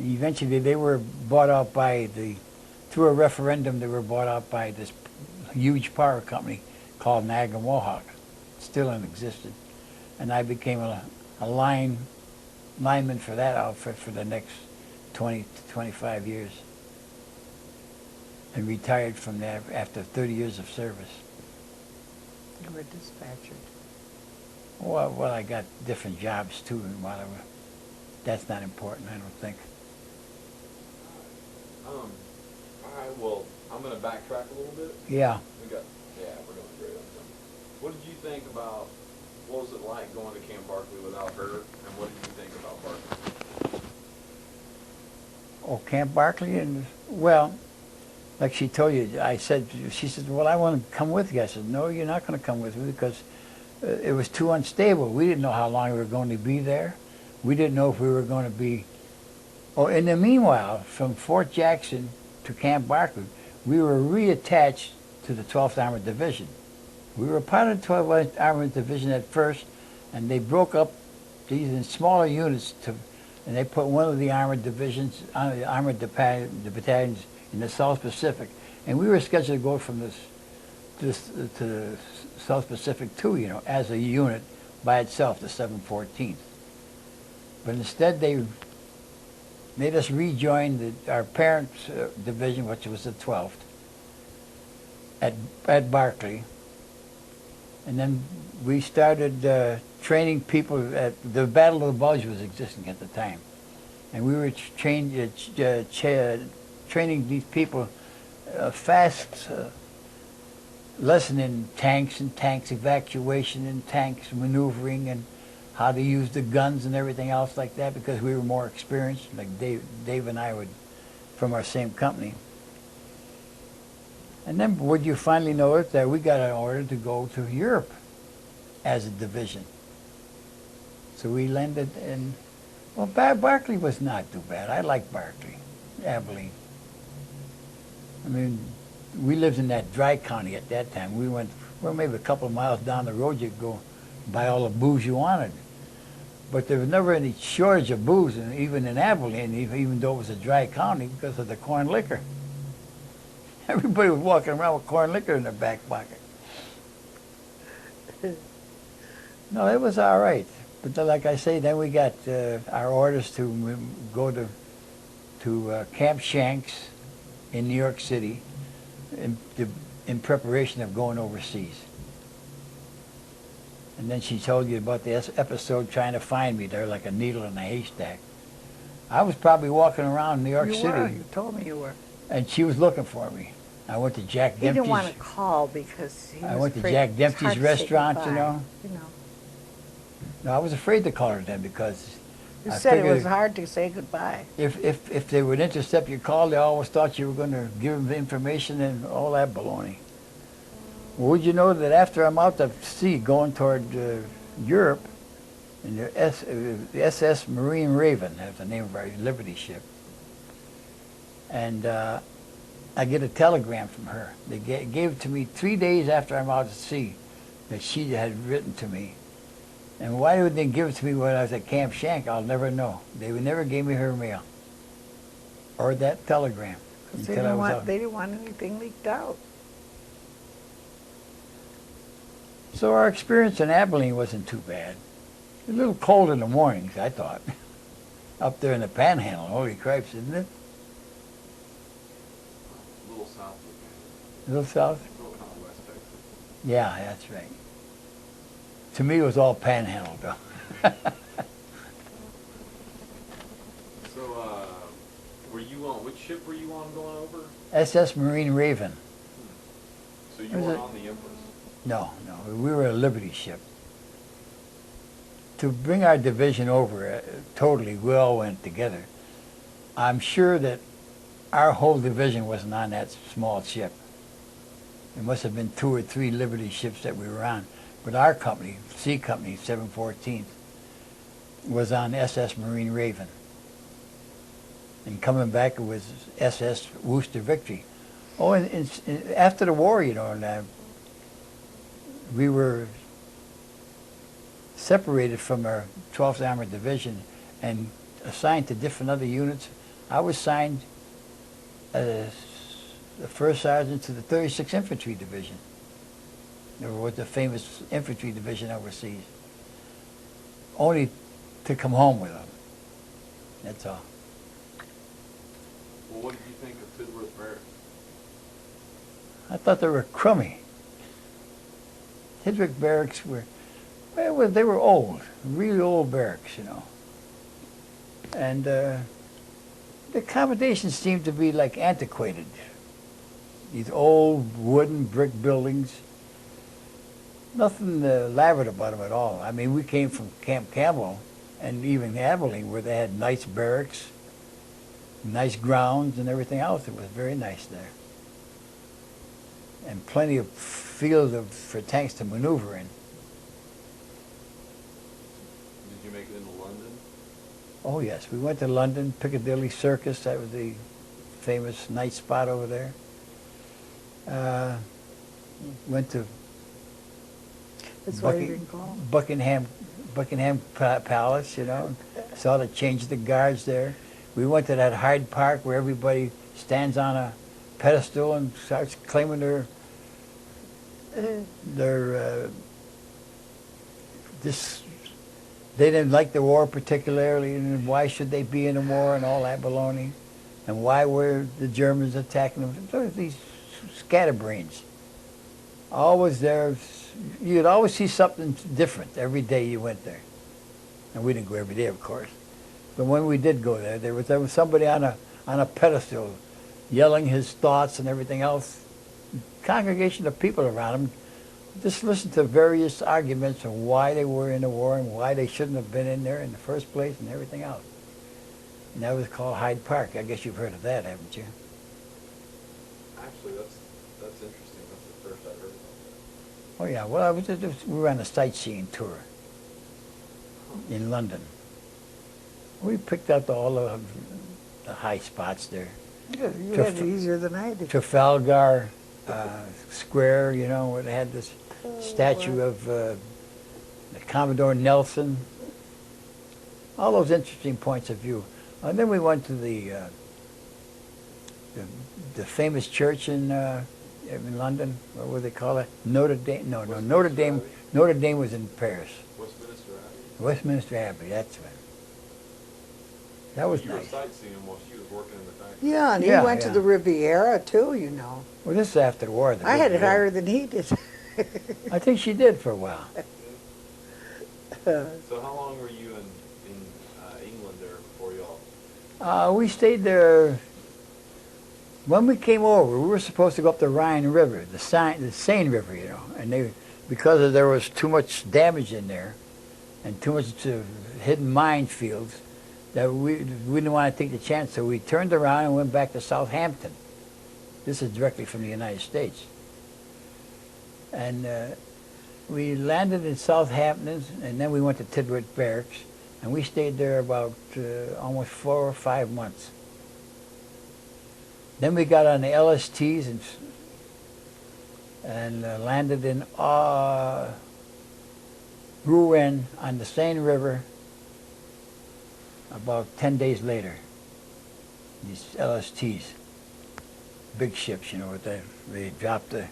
Eventually, they were bought out through a referendum, they were bought out by this huge power company called Niagara Mohawk, still in existence. And I became a lineman for that outfit for the next 20 to 25 years. And retired from that after 30 years of service. You were dispatcher. Well, I got different jobs too and whatever. That's not important, I don't think. All right, well, I'm going to backtrack a little bit. Yeah. We're doing great on time. What did you think about, what was it like going to Camp Barkley without her, and what did you think about Barkley? Oh, Camp Barkley, well, like she told you, she said, well, I want to come with you. I said, no, you're not going to come with me because it was too unstable. We didn't know how long we were going to be there. We didn't know if we were going to be... Oh, in the meanwhile, from Fort Jackson to Camp Barkley, we were reattached to the 12th Armored Division. We were part of the 12th Armored Division at first, and they broke up these in smaller units, and they put one of the armored divisions, the battalions in the South Pacific, and we were scheduled to go from to the South Pacific too, you know, as a unit by itself, the 714th. But instead, they made us rejoin our parent division, which was the 12th, at Barkley. And then we started training people. At the Battle of the Bulge was existing at the time, and we were training these people fast lesson in tanks and tanks evacuation and tanks maneuvering and how to use the guns and everything else like that, because we were more experienced. Like Dave and I would, from our same company. And then would you finally know it that we got an order to go to Europe as a division. So we landed in, well, Barclay was not too bad. I liked Barclay, Abilene. I mean, we lived in that dry county at that time. We went, well, maybe a couple of miles down the road, you could go buy all the booze you wanted. But there was never any shortage of booze, and even in Abilene, even though it was a dry county, because of the corn liquor. Everybody was walking around with corn liquor in their back pocket. No, it was all right. But then, like I say, then we got our orders to go to Camp Shanks in New York City in preparation of going overseas. And then she told you about the episode trying to find me there like a needle in a haystack. I was probably walking around New York You City. were. You told me you were. And she was looking for me. I went to Jack Dempsey's. He didn't want to call because he was I went to afraid Jack it's Dempsey's hard to say restaurant, you goodbye, know. No, I was afraid to call her then because You I said it figured was hard to say goodbye. if they would intercept your call, they always thought you were going to give them the information and all that baloney. Well, would you know that after I'm out to sea going toward Europe, in the SS Marine Raven, that's the name of our Liberty ship, and I get a telegram from her. They gave it to me 3 days after I'm out at sea that she had written to me. And why would they give it to me when I was at Camp Shank? I'll never know. They would never gave me her mail or that telegram until I was out. They didn't want anything leaked out. So our experience in Abilene wasn't too bad. A little cold in the mornings, I thought. Up there in the Panhandle, holy cripes, isn't it? A little south of A little south? Little kind of West Texas. Yeah, that's right. To me, it was all Panhandle, though. So, were you on, which ship were you on going over? SS Marine Raven. So you Was weren't it- on the Empress? No, we were a Liberty ship. To bring our division over, totally, we all went together. I'm sure that our whole division wasn't on that small ship. There must have been 2 or 3 Liberty ships that we were on. But our company, C Company, 714th, was on SS Marine Raven. And coming back, it was SS Worcester Victory. Oh, and after the war, you know, we were separated from our 12th Armored Division and assigned to different other units. I was assigned as the first sergeant to the 36th Infantry Division. There was the famous infantry division overseas. Only to come home with them. That's all. Well, what did you think of Tidworth Barracks? I thought they were crummy. Tidworth Barracks were, well, they were old, really old barracks, you know. And the accommodations seemed to be like antiquated. These old wooden brick buildings. Nothing elaborate about them at all. I mean, we came from Camp Campbell and even Abilene where they had nice barracks, nice grounds and everything else. It was very nice there. And plenty of field for tanks to maneuver in. Did you make it into London? Oh yes, we went to London, Piccadilly Circus. That was the famous night spot over there. Went to That's why you didn't call. Buckingham Palace, you know. Saw the change of the guards there. We went to that Hyde Park where everybody stands on a pedestal and starts claiming their this. They didn't like the war particularly, and why should they be in the war and all that baloney, and why were the Germans attacking them? There were these scatterbrains. Always there. You'd always see something different every day you went there. And we didn't go every day, of course. But when we did go there, there was somebody on a pedestal yelling his thoughts and everything else. Congregation of people around him just listened to various arguments of why they were in the war and why they shouldn't have been in there in the first place and everything else. And that was called Hyde Park. I guess you've heard of that, haven't you? Actually, that's interesting. That's the first I've heard about Oh yeah. Well, we were on a sightseeing tour in London. We picked out all of the high spots there. You had it easier than I did. Trafalgar Square, you know, where they had this statue of Commodore Nelson. All those interesting points of view. And then we went to the famous church in London. What would they call it? Notre Dame. No, Notre Dame. Abbey? Notre Dame was in Paris. Westminster Abbey. Westminster Abbey. That's right. That was You were nice. sightseeing while she was working in the factory. Yeah, and he Yeah, went to yeah. the Riviera too, you know. Well, this is after the war. I had it higher than he did. I think she did for a while. So how long were you in England there before y'all? We stayed there. When we came over, we were supposed to go up the Rhine River, the Seine River, you know, and because there was too much damage in there, and too much hidden minefields, that we didn't want to take the chance, so we turned around and went back to Southampton. This is directly from the United States. And we landed in Southampton, and then we went to Tidworth Barracks, and we stayed there about almost 4 or 5 months. Then we got on the LSTs and landed in Rouen on the Seine River about 10 days later. These LSTs, big ships, you know, they dropped the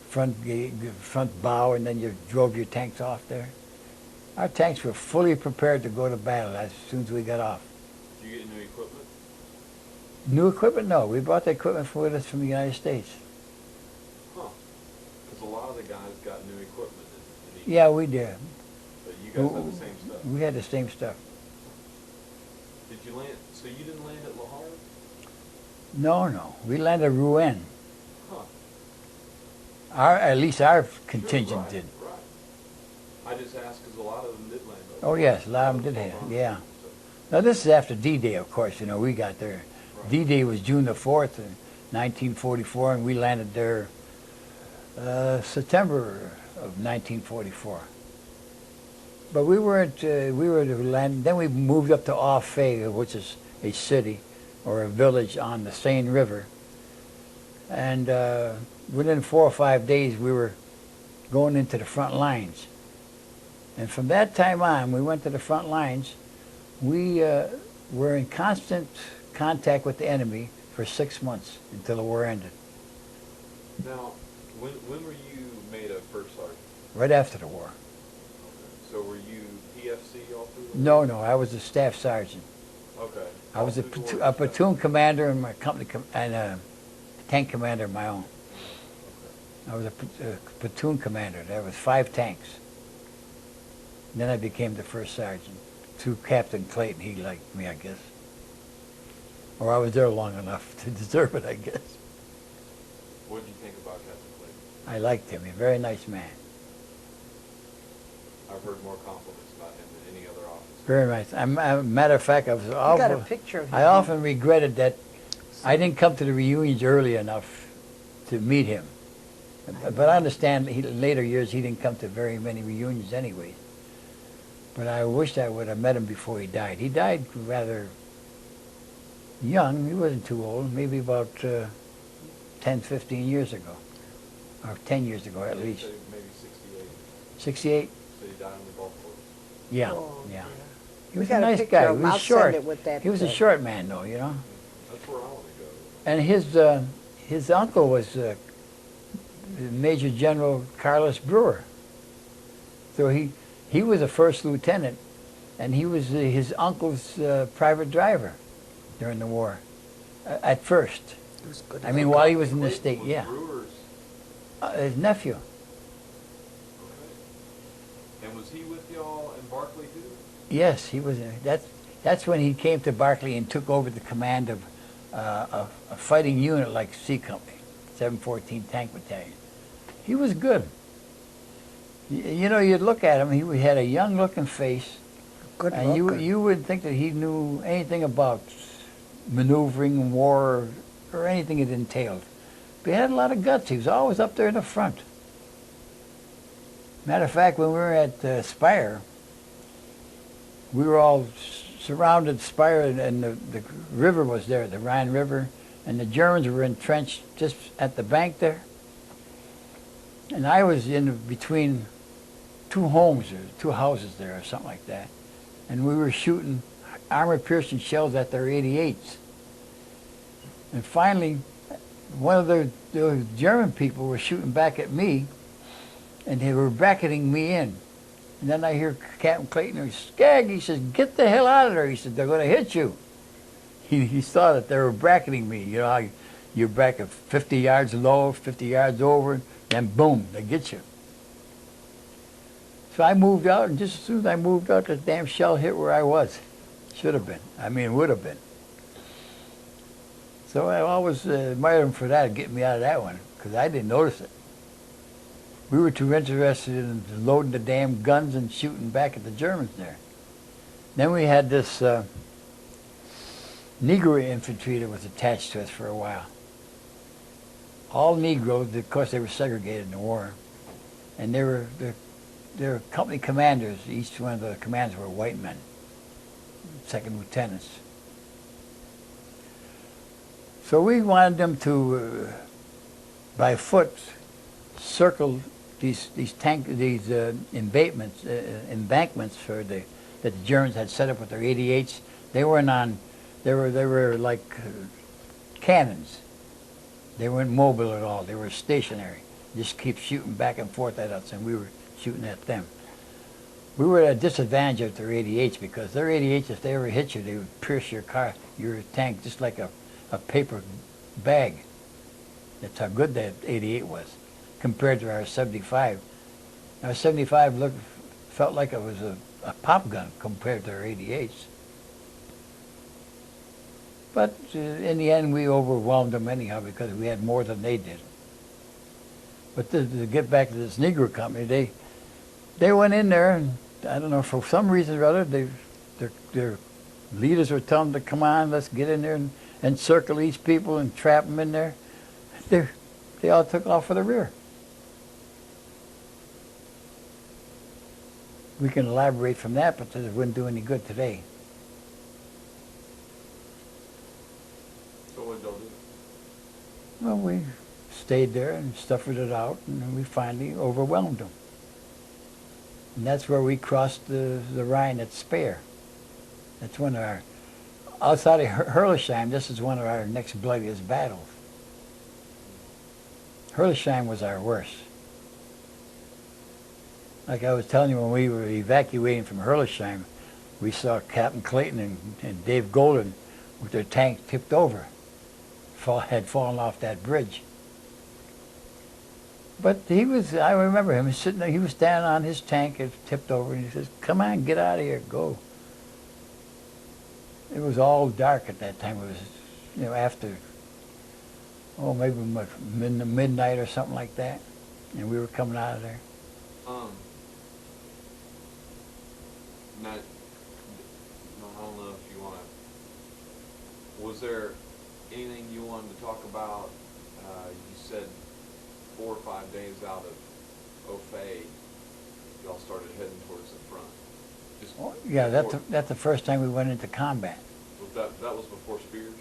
front bow, and then you drove your tanks off there. Our tanks were fully prepared to go to battle as soon as we got off. Did you get new equipment? New equipment? No, we brought the equipment with us from the United States. Huh. Because a lot of the guys got new equipment in England. Yeah, we did. But you guys had the same stuff. We had the same stuff. Did you land? So you didn't land at Le Havre? No. We landed at Rouen. Huh. At least our contingent Right, did. Right. I just asked because a lot of them did land. Oh yes, a lot of them did have. Yeah. Now this is after D-Day, of course. You know, we got there. Right. D-Day was June the 4th, in 1944, and we landed there September of 1944. But we weren't. We were to land. Then we moved up to Offay, which is a city or a village on the Seine River. And within 4 or 5 days, we were going into the front lines. And from that time on, we went to the front lines. We were in constant contact with the enemy for 6 months until the war ended. Now, when were you made a first sergeant? Right after the war. Okay. So were you PFC all through the No, I was a staff sergeant. Okay. I was a, All through the platoon, war, a platoon commander in my company and a tank commander of my own. Okay. I was a platoon commander. There was 5 tanks. And then I became the first sergeant. Through Captain Clayton, he liked me, I guess. Or I was there long enough to deserve it, I guess. What did you think about Captain Clayton? I liked him. He's a very nice man. I've heard more compliments about him than any other officer. Very nice. Matter of fact, I was You got a awful. picture of him. I often regretted that I didn't come to the reunions early enough to meet him. But I understand in later years he didn't come to very many reunions anyways. But I wished I would have met him before he died. He died rather young. He wasn't too old, maybe about 10, 15 years ago. Or 10 years ago at They least. say maybe 68. 68? So he died on the golf course. Yeah, Oh, yeah. He We was a got a nice picture guy. of He him. was I'll short. send it with that, He was a short man, though, you know. That's where I want to go. And his uncle was Major General Carlos Brewer. So he was a first lieutenant, and he was his uncle's private driver during the war, at first. It was good. I mean, while he was in the Clayton state, was yeah. Brewer's His nephew. Okay. And was he with y'all in Barclay too? Yes, he was. That's when he came to Barclay and took over the command of a fighting unit like C Company, 714 Tank Battalion. He was good. You know, you'd look at him. He had a young-looking face, Good and looker. you wouldn't think that he knew anything about maneuvering, war, or anything it entailed. But he had a lot of guts. He was always up there in the front. Matter of fact, when we were at Spire, we were all surrounded Spire, and the river was there, the Rhine River, and the Germans were entrenched just at the bank there. And I was in between two homes or two houses there or something like that. And we were shooting armor-piercing shells at their 88s. And finally, one of the German people were shooting back at me, and they were bracketing me in. And then I hear Captain Clayton, Skag, he says, get the hell out of there. He said, they're going to hit you. He saw that they were bracketing me. You know how you bracket 50 yards low, 50 yards over, then boom, they get you. So I moved out, and just as soon as I moved out, the damn shell hit where I was. Should have been. I mean, would have been. So I always admired him for that, getting me out of that one, because I didn't notice it. We were too interested in loading the damn guns and shooting back at the Germans there. Then we had this Negro infantry that was attached to us for a while. All Negroes, of course they were segregated in the war, and they were company commanders. Each one of the commanders were white men, second lieutenants. So we wanted them to, by foot, circle these embankments for that the Germans had set up with their 88s. They were like cannons. They weren't mobile at all. They were stationary. Just keep shooting back and forth at us, and we were shooting at them. We were at a disadvantage of their 88s because their 88s, if they ever hit you, they would pierce your tank just like a paper bag. That's how good that 88 was compared to our 75. Our 75 felt like it was a pop gun compared to our 88s. But in the end, we overwhelmed them anyhow because we had more than they did. But to get back to this Negro company, they went in there, and I don't know, for some reason or other, their leaders were telling them to come on, let's get in there and circle these people and trap them in there. They all took off for the rear. We can elaborate from that, but it wouldn't do any good today. So what did y'all do? Well, we stayed there and suffered it out, and then we finally overwhelmed them. And that's where we crossed the Rhine at Speyer. That's one of our, outside of Herlesheim, this is one of our next bloodiest battles. Herlesheim was our worst. Like I was telling you, when we were evacuating from Herlesheim, we saw Captain Clayton and Dave Golden with their tank tipped over, had fallen off that bridge. But I remember him sitting there, he was standing on his tank, it tipped over, and he says, come on, get out of here, go. It was all dark at that time. It was, after, maybe midnight or something like that, and we were coming out of there. Now, I don't know if you want to, was there anything you wanted to talk about? You said 4 or 5 days out of Ophé, y'all started heading towards the front. Yeah, that's the first time we went into combat. That was before Spears?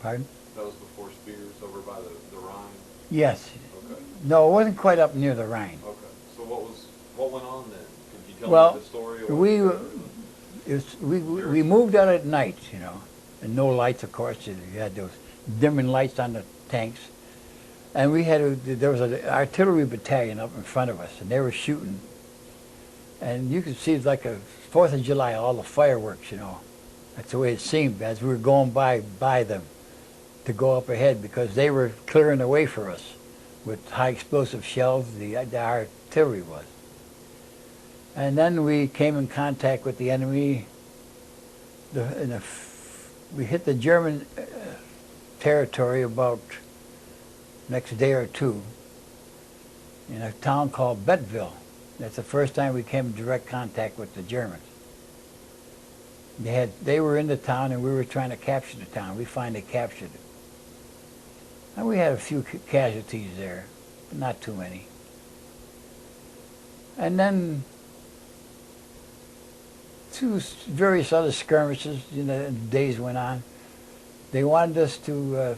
Pardon? That was before Spears, over by the Rhine? Yes. Okay. No, it wasn't quite up near the Rhine. Okay. So what went on then? Could you tell me the story? We moved out at night, and no lights, of course. You had those dimming lights on the tanks. And there was an artillery battalion up in front of us, and they were shooting. And you could see it like a 4th of July, all the fireworks, That's the way it seemed as we were going by them to go up ahead because they were clearing the way for us. with high explosive shells, the artillery was. And then we came in contact with the enemy. We hit the German territory about next day or two in a town called Bettville. That's the first time we came in direct contact with the Germans. They were in the town and we were trying to capture the town. We finally captured it. And we had a few casualties there, but not too many. And then through various other skirmishes, the days went on. They wanted us to,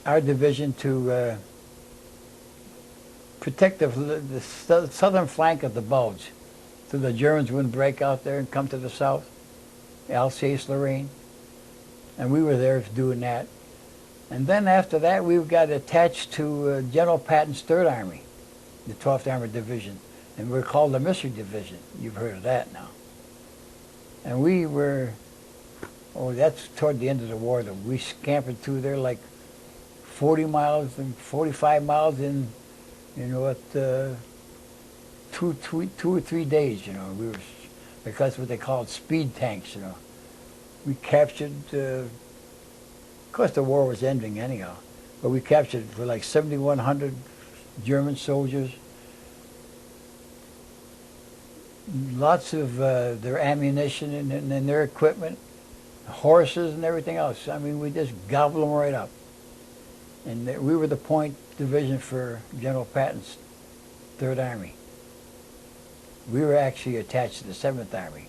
our division, to protect the southern flank of the Bulge, so the Germans wouldn't break out there and come to the south, Alsace-Lorraine. And we were there doing that. And then after that, we got attached to General Patton's 3rd Army, the 12th Armored Division. And we're called the Mystery Division. You've heard of that now. And we were, that's toward the end of the war, though. We scampered through there like 40 miles and 45 miles in, 2 or 3 days, We were, because what they called speed tanks, We captured, of course the war was ending anyhow, but we captured for like 7,100 German soldiers. Lots of their ammunition and their equipment, horses and everything else. I mean, we just gobbled them right up. And we were the point division for General Patton's 3rd Army. We were actually attached to the 7th Army.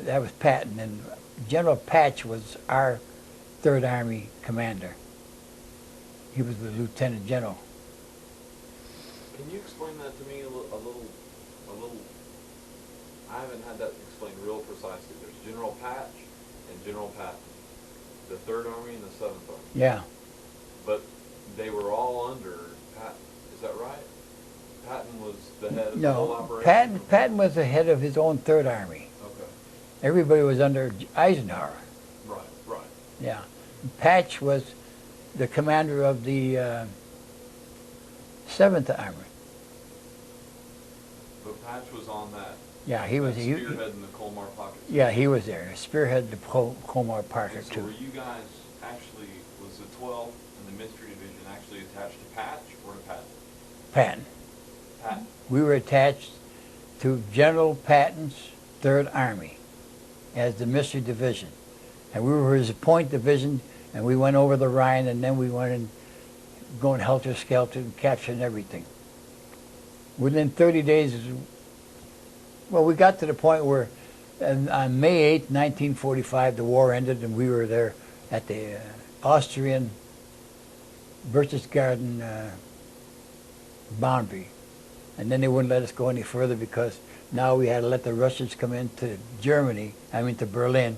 That was Patton, and General Patch was our 3rd Army commander. He was the lieutenant general. Can you explain that to me a little? I haven't had that explained real precisely. There's General Patch and General Patton, the 3rd Army and the 7th Army. Yeah. But they were all under Patton. Is that right? Patton was the head of the whole operation? Patton was the head of his own 3rd Army. Okay. Everybody was under Eisenhower. Right. Yeah. Patch was the commander of the 7th Army. But Patch was on that. Yeah, he was. Spearhead in the Colmar Pocket. Yeah, he was there. Spearhead the Colmar Parker, so too. were you guys actually, was the 12th and the Mystery Division actually attached to Patch or to Patton? Patton. Patton. We were attached to General Patton's 3rd Army as the Mystery Division. And we were his point division, and we went over the Rhine, and then we went and going helter-skelter and capturing everything. Within 30 days, well, we got to the point where on May 8, 1945, the war ended, and we were there at the Austrian Berchtesgaden boundary. And then they wouldn't let us go any further because now we had to let the Russians come into to Berlin.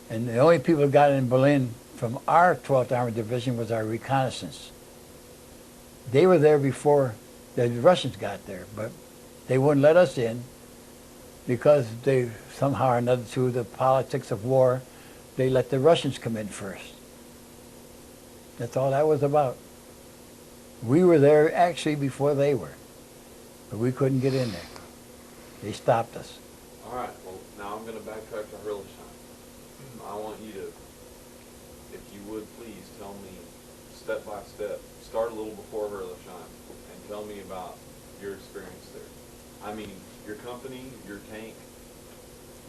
And the only people who got in Berlin from our 12th Armored Division was our reconnaissance. They were there before the Russians got there, but they wouldn't let us in because they somehow or another, through the politics of war, they let the Russians come in first. That's all that was about. We were there actually before they were, but we couldn't get in there. They stopped us. All right, well, now I'm going to backtrack to Hurlesheim. I want you to, if you would please, tell me step by step, start a little before Hurlesheim, and tell me about your experience there. I mean, your company, your tank,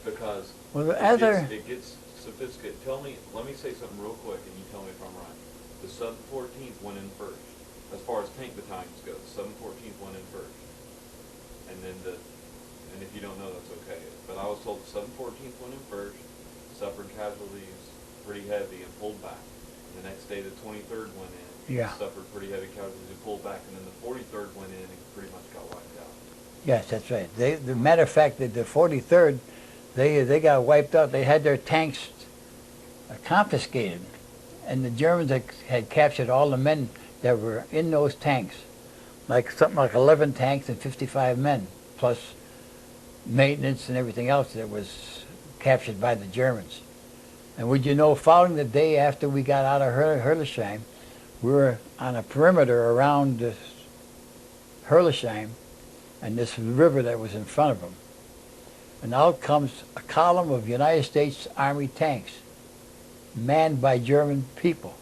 because it gets sophisticated. Let me say something real quick, and you tell me if I'm right. The 714th went in first. As far as tank battalions go, the 714th went in first. And if you don't know, that's okay. But I was told the 714th went in first, suffered casualties pretty heavy and pulled back. And the next day, the 23rd went in, suffered pretty heavy casualties and pulled back. And then the 43rd went in and pretty much got wiped out. Yes, that's right. The matter of fact, that the 43rd, they got wiped out. They had their tanks confiscated, and the Germans had captured all the men that were in those tanks, something like 11 tanks and 55 men, plus maintenance and everything else that was captured by the Germans. And would you know, following the day after we got out of Hurlesheim, We were on a perimeter around this Herlisheim and this river that was in front of them. And out comes a column of United States Army tanks manned by German people.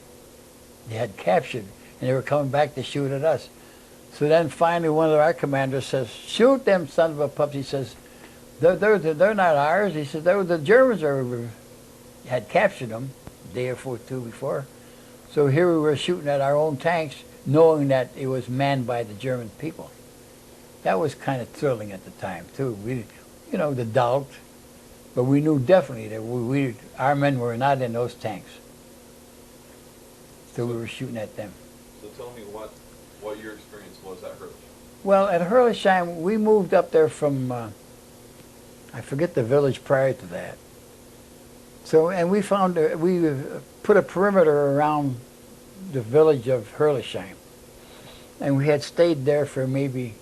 They had captured, and they were coming back to shoot at us. So then finally one of our commanders says, "Shoot them son of a pups." He says, they're not ours. He said, the Germans had captured them a day or two before. So here we were shooting at our own tanks, knowing that it was manned by the German people. That was kind of thrilling at the time, too. The doubt, but we knew definitely that our men were not in those tanks. So we were shooting at them. So tell me what your experience was at Herlish. Well, at Herlisheim, we moved up there from, I forget the village prior to that. So, and we put a perimeter around the village of Herlisheim. And we had stayed there for maybe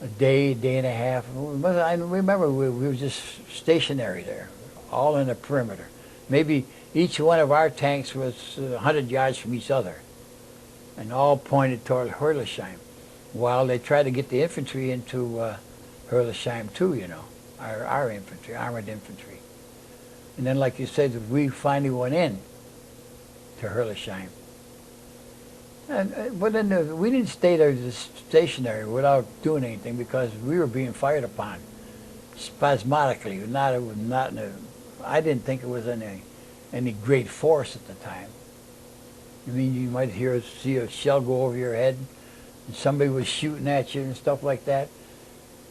a day and a half. I remember we were just stationary there, all in a perimeter. Maybe each one of our tanks was 100 yards from each other, and all pointed toward Herlisheim, while they tried to get the infantry into Herlisheim too, our infantry, armored infantry. And then, like you said, we finally went in to Herlisheim. But then we didn't stay there just stationary without doing anything, because we were being fired upon spasmodically. I didn't think it was any great force at the time. I mean, you might see a shell go over your head, and somebody was shooting at you and stuff like that.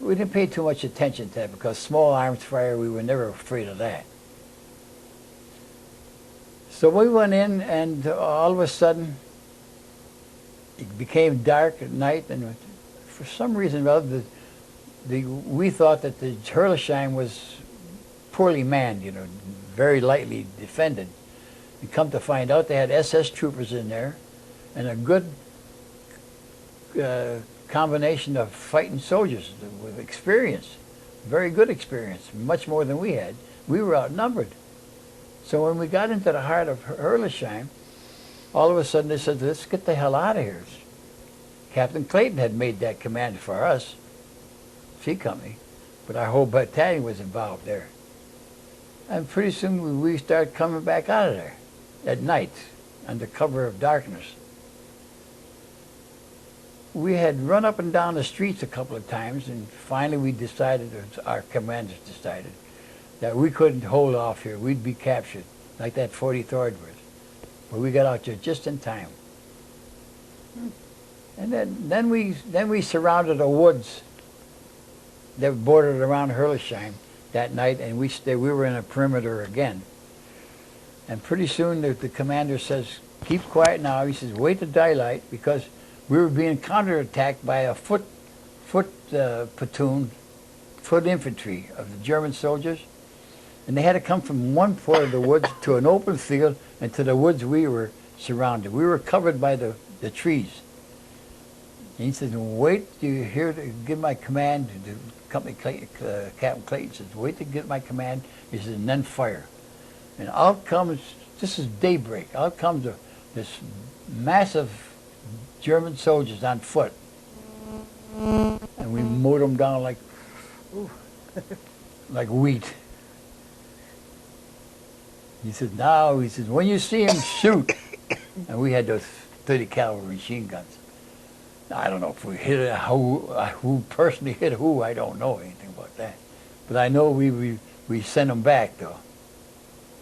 We didn't pay too much attention to that, because small arms fire, we were never afraid of that. So we went in, and all of a sudden, it became dark at night, and for some reason or other, we thought that the Herlisheim was poorly manned, very lightly defended. And come to find out, they had SS troopers in there, and a good combination of fighting soldiers with experience, very good experience, much more than we had. We were outnumbered. So when we got into the heart of Herlisheim, all of a sudden they said, "Let's get the hell out of here." Captain Clayton had made that command for us, C Company, but our whole battalion was involved there. And pretty soon we started coming back out of there at night under cover of darkness. We had run up and down the streets a couple of times, and finally our commanders decided, that we couldn't hold off here. We'd be captured, like that 43rd was. But we got out there just in time. And then we surrounded the woods that bordered around Herlisheim that night, and we were in a perimeter again. And pretty soon the commander says, "Keep quiet now." He says, "Wait till daylight," because we were being counterattacked by a foot platoon, foot infantry of the German soldiers. And they had to come from one part of the woods to an open field, and to the woods we were surrounded. We were covered by the trees. And he says, "Wait till you hear give my command." The company Captain Clayton says, "Wait to get my command." He says, "And then fire." And out comes, this is daybreak, out comes this massive German soldiers on foot. And we mowed them down like wheat. He said, "When you see him, shoot." And we had those 30 caliber machine guns. Now, I don't know if we hit it, who personally hit who, I don't know anything about that. But I know we sent them back, though.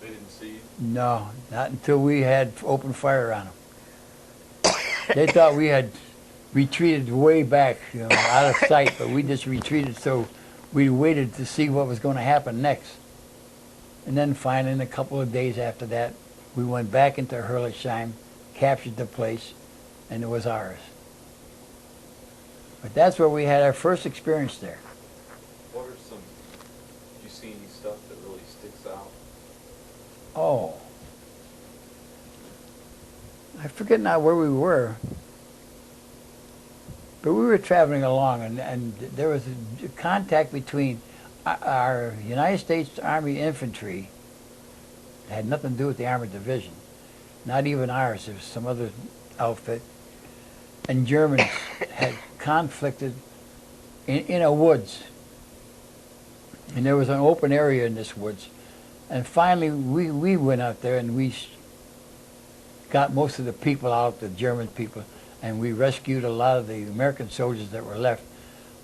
They didn't see you? No, not until we had open fire on them. They thought we had retreated way back, out of sight, but we just retreated, so we waited to see what was going to happen next. And then finally, in a couple of days after that, we went back into Herlisheim, captured the place, and it was ours. But that's where we had our first experience there. Did you see any stuff that really sticks out? Oh. I forget now where we were. But we were traveling along, and there was a contact between our United States Army infantry. It had nothing to do with the Armored Division. not even ours. It was some other outfit. And Germans had conflicted in a woods. And there was an open area in this woods. And finally, we went out there and we got most of the people out, the German people, and we rescued a lot of the American soldiers that were left.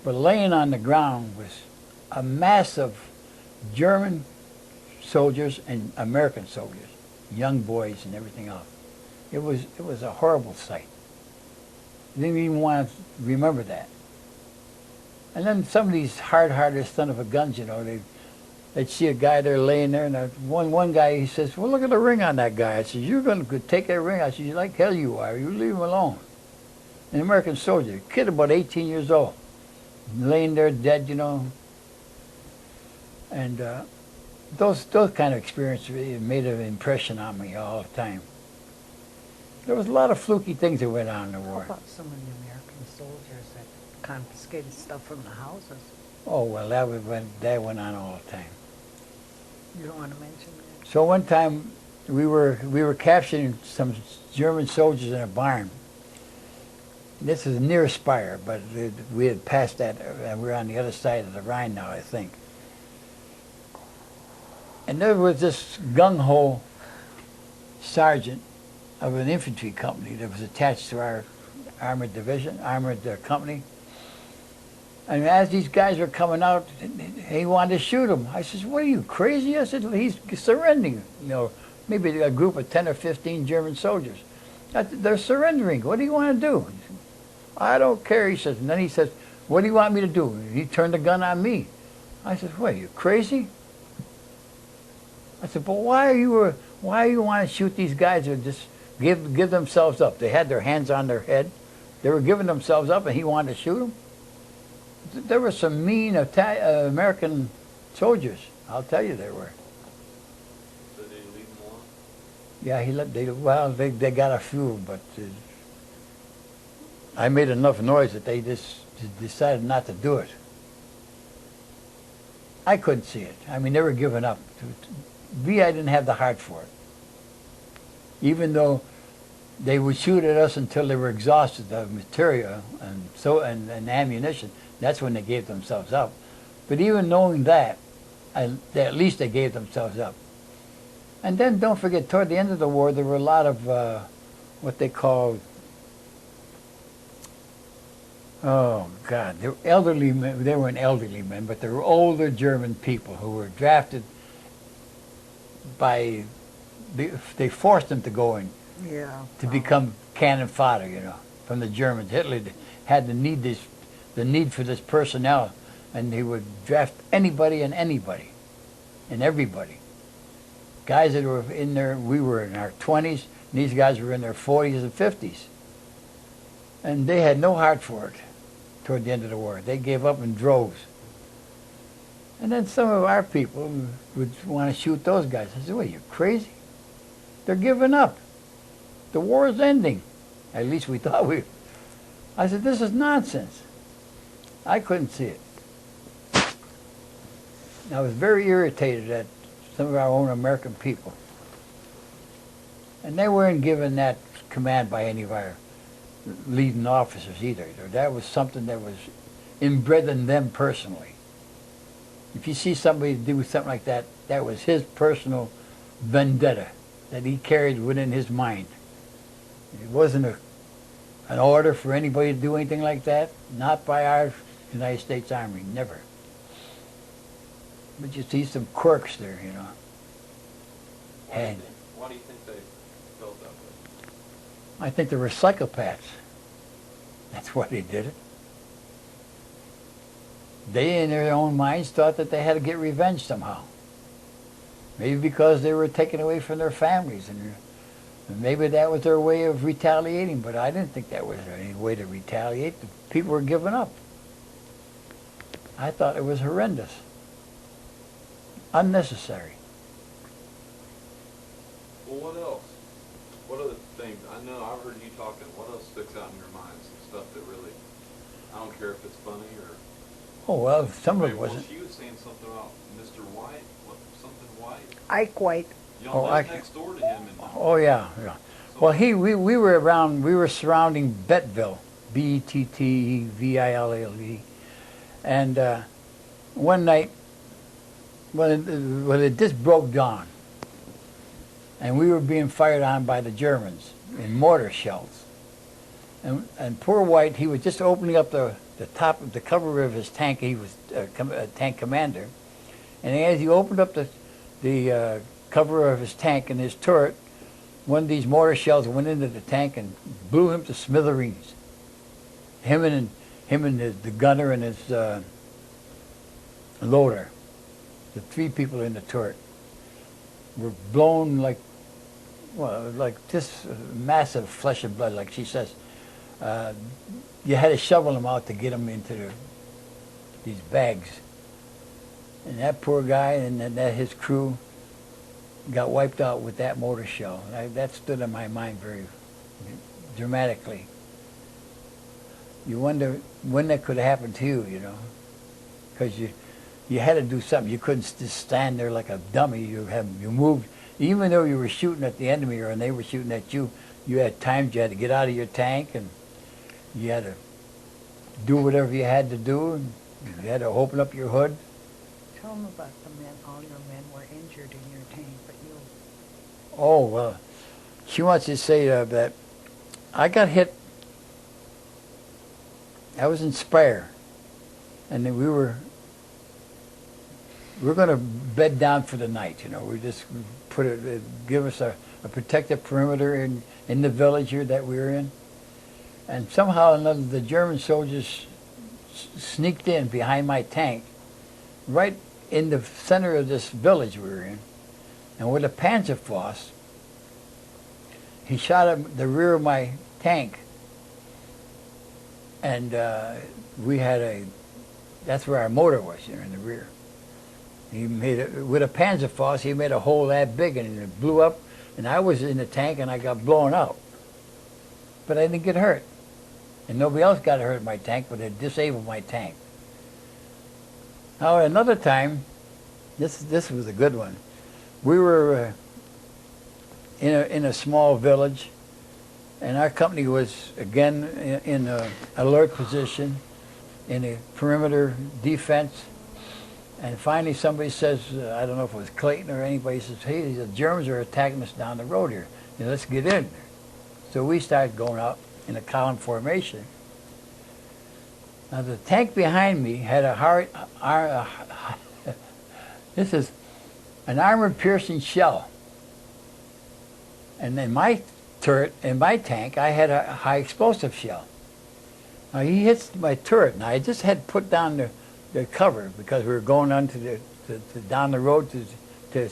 But laying on the ground was a mass of German soldiers and American soldiers, young boys and everything else. It was a horrible sight. I didn't even want to remember that. And then some of these hard-hearted son of a guns, you know, they'd see a guy there laying there, and one guy, he says, well, look at the ring on that guy. I said, you're going to take that ring? I said, like hell you are. You leave him alone. An American soldier, a kid about 18 years old, laying there dead, you know. And those kind of experiences really made an impression on me all the time. There was a lot of fluky things that went on in the war. How about some of the American soldiers that confiscated stuff from the houses? Oh, well, that went on all the time. You don't want to mention that? So one time we were capturing some German soldiers in a barn. This is near Speyer, but we had passed that, and we were on the other side of the Rhine now, I think. And there was this gung-ho sergeant of an infantry company that was attached to our armored company. And as these guys were coming out, he wanted to shoot them. I says, what are you, crazy? I said, he's surrendering. You know, maybe a group of 10 or 15 German soldiers. They're surrendering. What do you want to do? I don't care, he says. And then he says, what do you want me to do? And he turned the gun on me. I said, what, are you crazy? I said, but why you want to shoot these guys who just give themselves up? They had their hands on their head. They were giving themselves up, and he wanted to shoot them? There were some mean American soldiers. I'll tell you there were. So did he leave them alone? Yeah, they got a few, but I made enough noise that they just decided not to do it. I couldn't see it. I mean, they were giving up. I didn't have the heart for it. Even though they would shoot at us until they were exhausted of material and ammunition, that's when they gave themselves up. But even knowing that, at least they gave themselves up. And then don't forget, toward the end of the war, there were a lot of what they called, oh God, they were elderly men. They weren't elderly men, but they were older German people who were drafted by, they forced them to go in to become cannon fodder, you know, from the Germans. Hitler had the need for this personnel, and he would draft anybody and everybody. Guys that were in there, we were in our 20s, and these guys were in their 40s and 50s. And they had no heart for it toward the end of the war. They gave up in droves. And then some of our people would want to shoot those guys. I said, what, are you crazy? They're giving up. The war is ending. At least we thought we... I said, this is nonsense. I couldn't see it. I was very irritated at some of our own American people. And they weren't given that command by any of our leading officers either. That was something that was inbred in them personally. If you see somebody do something like that, that was his personal vendetta that he carried within his mind. It wasn't an order for anybody to do anything like that, not by our United States Army, never. But you see some quirks there, you know. Why do you think they felt that way? I think they were psychopaths. That's why they did it. They, in their own minds, thought that they had to get revenge somehow. Maybe because they were taken away from their families, and maybe that was their way of retaliating, but I didn't think that was any way to retaliate. The people were giving up. I thought it was horrendous. Unnecessary. Well, what else? What other things? I know I've heard you talking. What else sticks out in your mind? Some stuff that really, I don't care if it's funny or... Oh, well, some of it Well, wasn't. she was saying something about Mr. White. What, something White? Ike White. Y'all Oh, lived Ike. next door to him. And Oh, yeah, yeah. Well, we were around, we were surrounding Bettville, Bettville, and one night, it just broke dawn, and we were being fired on by the Germans in mortar shells, and poor White, he was just opening up the top of the cover of his tank. He was a tank commander, and as he opened up the cover of his tank and his turret, one of these mortar shells went into the tank and blew him to smithereens. Him and the gunner and his loader, the 3 people in the turret, were blown like this massive flesh and blood, like she says. You had to shovel them out to get them into these bags. And that poor guy and his crew got wiped out with that mortar shell. That stood in my mind very dramatically. You wonder when that could have happened to you, because you had to do something. You couldn't just stand there like a dummy. You moved, even though you were shooting at the enemy or they were shooting at you. You had times you had to get out of your tank and you had to do whatever you had to do. And you had to open up your hood. Tell them about the men. All your men were injured in your tank, but you. Oh, well, she wants to say that I got hit. I was in Spire, and then we were going to bed down for the night. We just give us a protective perimeter in the village here that we were in, and somehow or another the German soldiers sneaked in behind my tank, right in the center of this village we were in, and with a Panzerfaust, he shot at the rear of my tank, and we had that's where our motor was, in the rear. He made with a Panzerfaust, he made a hole that big, and it blew up, and I was in the tank, and I got blown out. But I didn't get hurt. And nobody else got hurt in my tank, but it disabled my tank. Now, another time, this was a good one. We were in a small village, and our company was, again, in an alert position, in a perimeter defense. And finally somebody says, I don't know if it was Clayton or anybody, says, hey, the Germans are attacking us down the road here. Let's get in. So we started going out in a column formation. Now the tank behind me had this is an armor-piercing shell. And in my turret, in my tank, I had a high explosive shell. Now he hits my turret, and I just had put down the cover because we were going on down the road to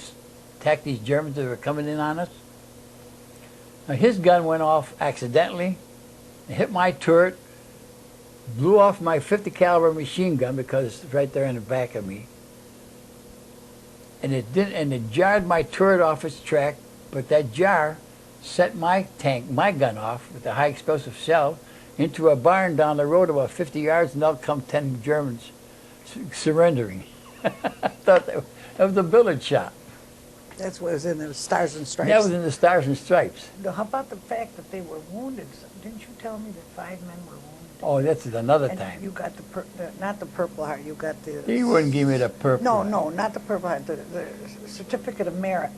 attack these Germans that were coming in on us. Now his gun went off accidentally, it hit my turret, blew off my 50 caliber machine gun because it's right there in the back of me, and it jarred my turret off its track. But that jar set my gun off with the high explosive shell into a barn down the road about 50 yards, and out come 10 Germans surrendering. I thought that was a bullet shot. That was in the Stars and Stripes. That was in the Stars and Stripes. Now, how about the fact that they were wounded? Didn't you tell me that 5 men were wounded? Oh, that's another and time. You got not the Purple Heart, you got the... He wouldn't give me the Purple Heart. No, not the Purple Heart, the Certificate of Merit.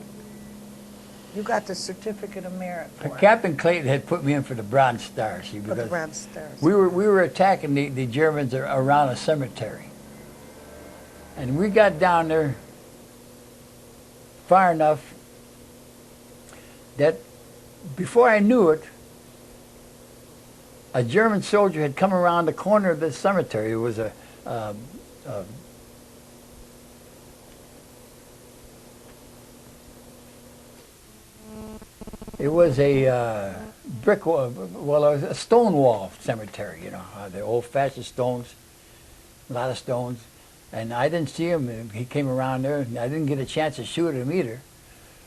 You got the Certificate of Merit for it. Captain Clayton had put me in for the Bronze Star. See, For the Bronze Stars. we were attacking the Germans around a cemetery. And we got down there far enough that before I knew it, a German soldier had come around the corner of the cemetery. It was a brick wall, well, it was a stone wall cemetery, the old-fashioned stones, a lot of stones. And I didn't see him. He came around there, and I didn't get a chance to shoot him either.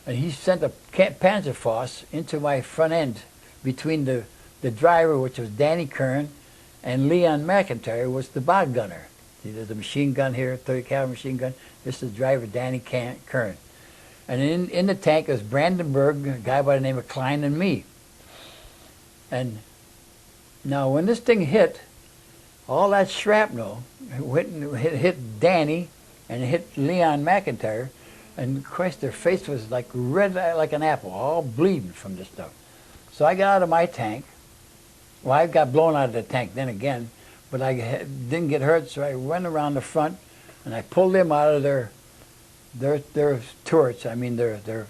And he sent a Panzerfaust into my front end between the driver, which was Danny Kern, and Leon McIntyre was the bod gunner. See, there's a machine gun here, 30 caliber machine gun. This is the driver, Danny Kern. And in the tank was Brandenburg, a guy by the name of Klein, and me. And now when this thing hit, all that shrapnel went and hit Danny and it hit Leon McIntyre, and Christ, their face was like red like an apple, all bleeding from this stuff. So I got out of my tank. Well, I got blown out of the tank then again, but I didn't get hurt, so I went around the front and I pulled them out of their turrets, I mean their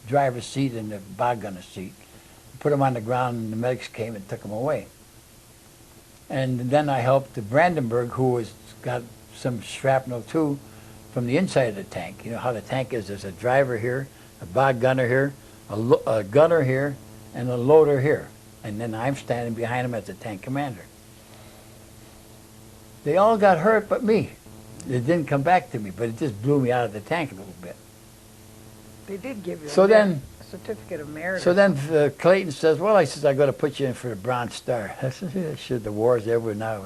driver's seat and the bog gunner seat. Put them on the ground, and the medics came and took them away. And then I helped the Brandenburg, who was got some shrapnel too, from the inside of the tank. You know how the tank is. There's a driver here, a bog gunner here, a gunner here, and a loader here. And then I'm standing behind him as the tank commander. They all got hurt but me. It didn't come back to me, but it just blew me out of the tank a little bit. They did give you a certificate of merit. So then Clayton says, well, I says, I got to put you in for the Bronze Star. I said, yeah, sure, the war's over now.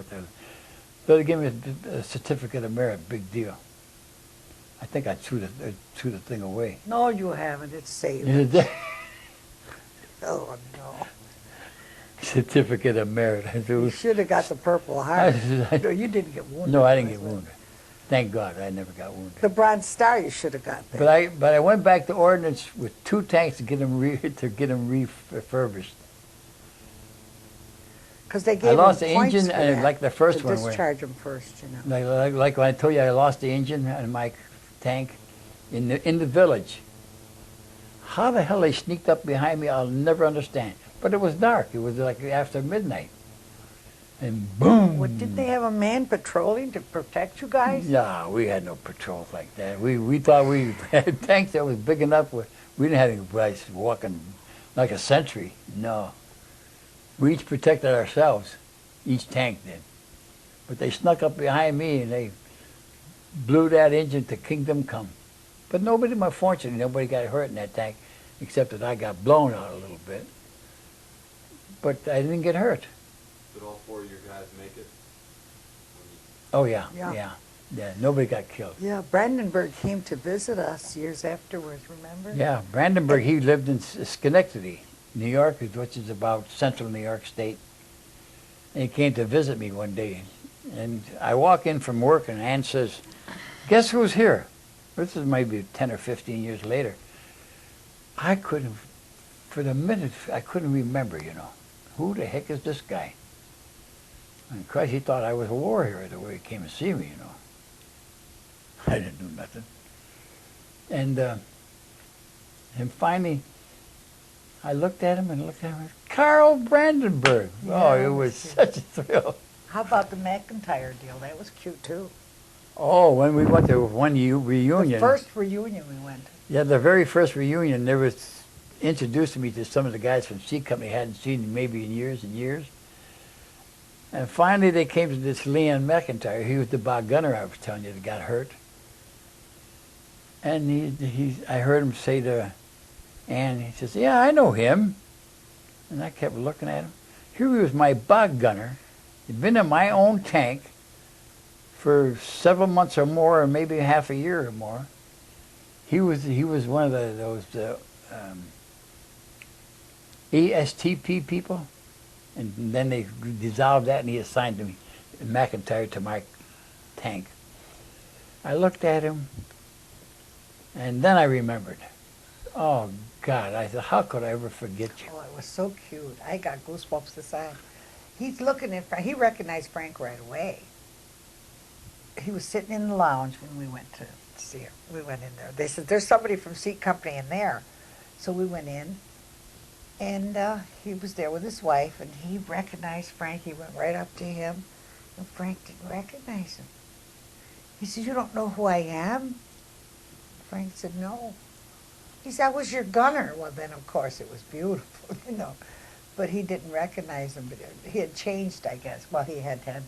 So they gave me a certificate of merit, big deal. I think I threw the thing away. No, you haven't. It's saved. Oh, no. Certificate of merit. You should have got the Purple Heart. No, you didn't get wounded. No, I didn't get wounded. Thank God, I never got wounded. The Bronze Star you should have got there. But I went back to ordnance with 2 tanks to get them refurbished. Because they gave I lost the points engine, for and that, like the first to one. discharge them first, you know. Like when I told you I lost the engine in my tank in the village. How the hell they sneaked up behind me, I'll never understand. But it was dark. It was like after midnight. And boom! What, didn't they have a man patrolling to protect you guys? No, we had no patrols like that. We thought we had tanks that was big enough. We didn't have any guys walking like a sentry. No. We each protected ourselves. Each tank did. But they snuck up behind me and they blew that engine to kingdom come. But fortunately, nobody got hurt in that tank, except that I got blown out a little bit. But I didn't get hurt. Did all 4 of your guys make it? Oh, yeah, Yeah. yeah. Nobody got killed. Yeah, Brandenburg came to visit us years afterwards, remember? Yeah, Brandenburg, he lived in Schenectady, New York, which is about central New York State. And he came to visit me one day. And I walk in from work and Ann says, guess who's here? This is maybe 10 or 15 years later. I couldn't, for the minute, I couldn't remember, you know. Who the heck is this guy? And Christ, he thought I was a war hero the way he came to see me, you know. I didn't do nothing. And finally, I looked at him and looked at him. Carl Brandenburg. Yeah, Oh, it was such a thrill. How about the McIntyre deal? That was cute, too. Oh, when we went to one reunion. The first reunion we went to. Yeah, the very first reunion, there was introducing me to some of the guys from C Company I hadn't seen maybe in years and years. And finally they came to this Leon McIntyre. He was the bog gunner I was telling you that got hurt. And I heard him say to Ann, he says, yeah, I know him. And I kept looking at him. Here he was my bog gunner. He'd been in my own tank for several months or more, or maybe half a year or more. He was one of those ESTP people, and then they dissolved that, and he assigned me McIntyre to my tank. I looked at him, and then I remembered. Oh God! I said, how could I ever forget you? Oh, it was so cute. I got goosebumps this time. He's looking at Frank. He recognized Frank right away. He was sitting in the lounge when we went to see him. We went in there. They said, there's somebody from Seat Company in there. So we went in, and he was there with his wife, and he recognized Frank. He went right up to him, and Frank didn't recognize him. He said, you don't know who I am? Frank said, no. He said, I was your gunner. Well, then, of course, it was beautiful, you know. But he didn't recognize him. But he had changed, I guess. Well, he had gotten...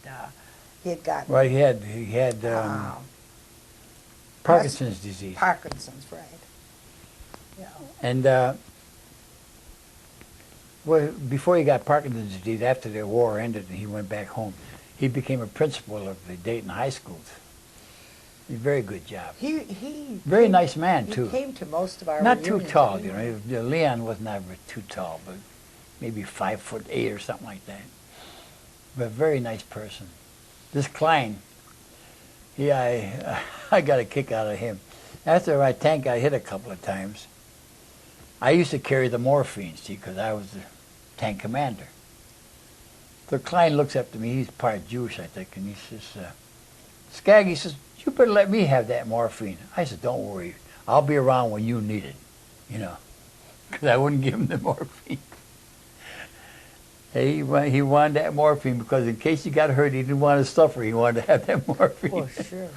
Well, he had Parkinson's disease. Parkinson's, right. Yeah. And well, before he got Parkinson's disease, after the war ended and he went back home, he became a principal of the Dayton High Schools. A very good job. He very came, nice man, too. He came to most of our Not too reunions, tall, anyway. you know. Leon was never too tall, but maybe 5'8" or something like that. But a very nice person. This Klein, I got a kick out of him. After my tank got hit a couple of times, I used to carry the morphine, see, because I was the tank commander. So Klein looks up to me, he's part Jewish, I think, and he says, Skag, he says, you better let me have that morphine. I said, don't worry, I'll be around when you need it, you know, because I wouldn't give him the morphine. He wanted that morphine because in case he got hurt, he didn't want to suffer. He wanted to have that morphine. Well, sure.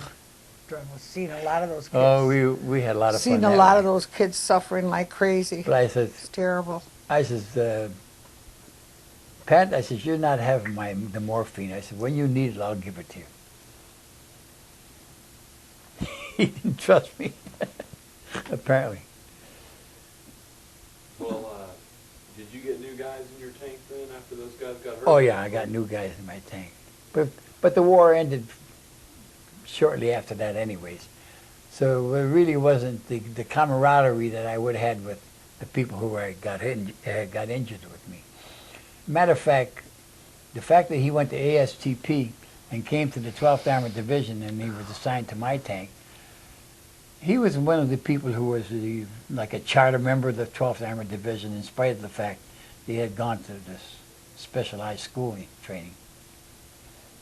I've seen a lot of those kids. Oh, we had a lot of fun. Seen a lot of those kids suffering like crazy. But I said, it's terrible. I says, Pat, I says, you're not having the morphine. I said, when you need it, I'll give it to you. He didn't trust me, apparently. Well, did you get new guys in your tank then after those guys got hurt? Oh yeah, I got new guys in my tank. But the war ended shortly after that anyways. So it really wasn't the camaraderie that I would have had with the people who got injured with me. Matter of fact, the fact that he went to ASTP and came to the 12th Armored Division and he was assigned to my tank, he was one of the people who was like a charter member of the 12th Armored Division in spite of the fact that he had gone to this specialized schooling training.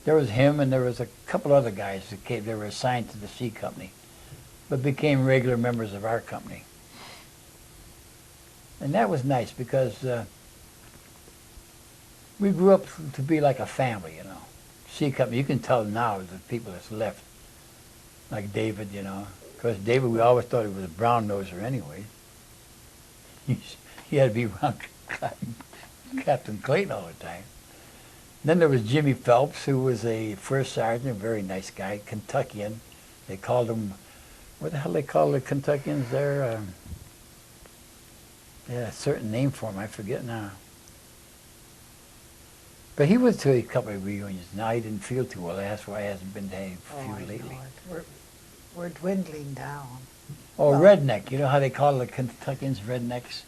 There was him and there was a couple other guys that came, they were assigned to the C Company, but became regular members of our company. And that was nice because we grew up to be like a family, you know. C Company, you can tell now the people that's left, like David, you know. Because David, we always thought he was a brown noser anyway. He had to be around Captain Clayton all the time. Then there was Jimmy Phelps, who was a first sergeant, a very nice guy, Kentuckian. They called him, what the hell they call the Kentuckians there? They had a certain name for him, I forget now. But he went to a couple of reunions. Now he didn't feel too well. That's why he hasn't been to a few lately. We're dwindling down. Oh, well, redneck. You know how they call the Kentuckians rednecks?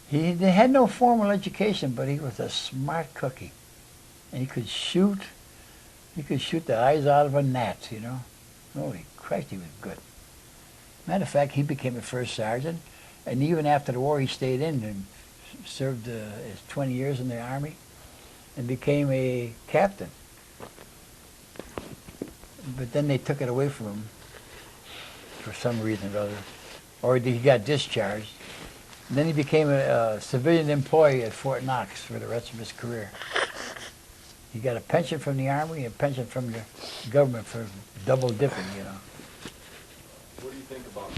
They had no formal education, but he was a smart cookie. And he could shoot the eyes out of a gnat, you know. Holy Christ, he was good. Matter of fact, he became a first sergeant, and even after the war, he stayed in and served his 20 years in the Army and became a captain. But then they took it away from him for some reason or other, or he got discharged. And then he became a civilian employee at Fort Knox for the rest of his career. He got a pension from the Army and a pension from the government for double dipping, you know. What do you think about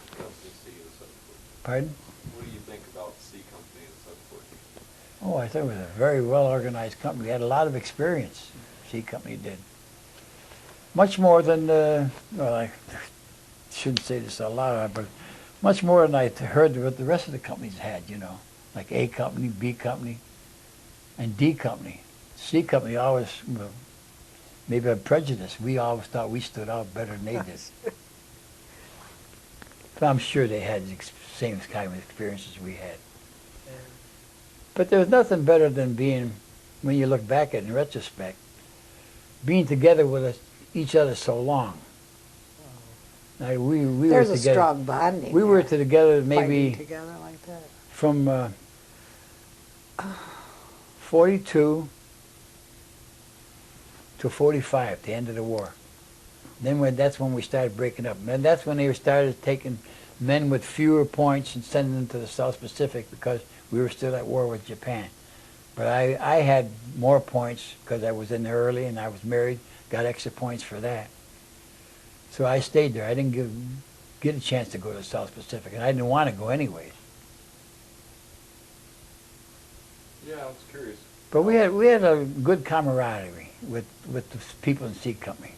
Company C and so forth? Pardon? What do you think about C Company and so forth? Oh, I think it was a very well-organized company. We had a lot of experience, C Company did. Much more than, well, I shouldn't say this a lot, but much more than I heard what the rest of the companies had, you know, like A Company, B Company, and D Company. C Company always, well, maybe a prejudice, we always thought we stood out better than they did. But I'm sure they had the same kind of experiences we had. Yeah. But there's nothing better than being, when you look back at it in retrospect, being together with each other so long. Like we There's were a together. strong bonding. We were together fighting maybe together like that. from 42 to 45, the end of the war. Then that's when we started breaking up. And that's when they started taking men with fewer points and sending them to the South Pacific because we were still at war with Japan. But I had more points because I was in there early and I was married, got extra points for that. So I stayed there. I didn't get a chance to go to the South Pacific, and I didn't want to go anyways. Yeah, I was curious. But we had a good camaraderie with the people in C Company.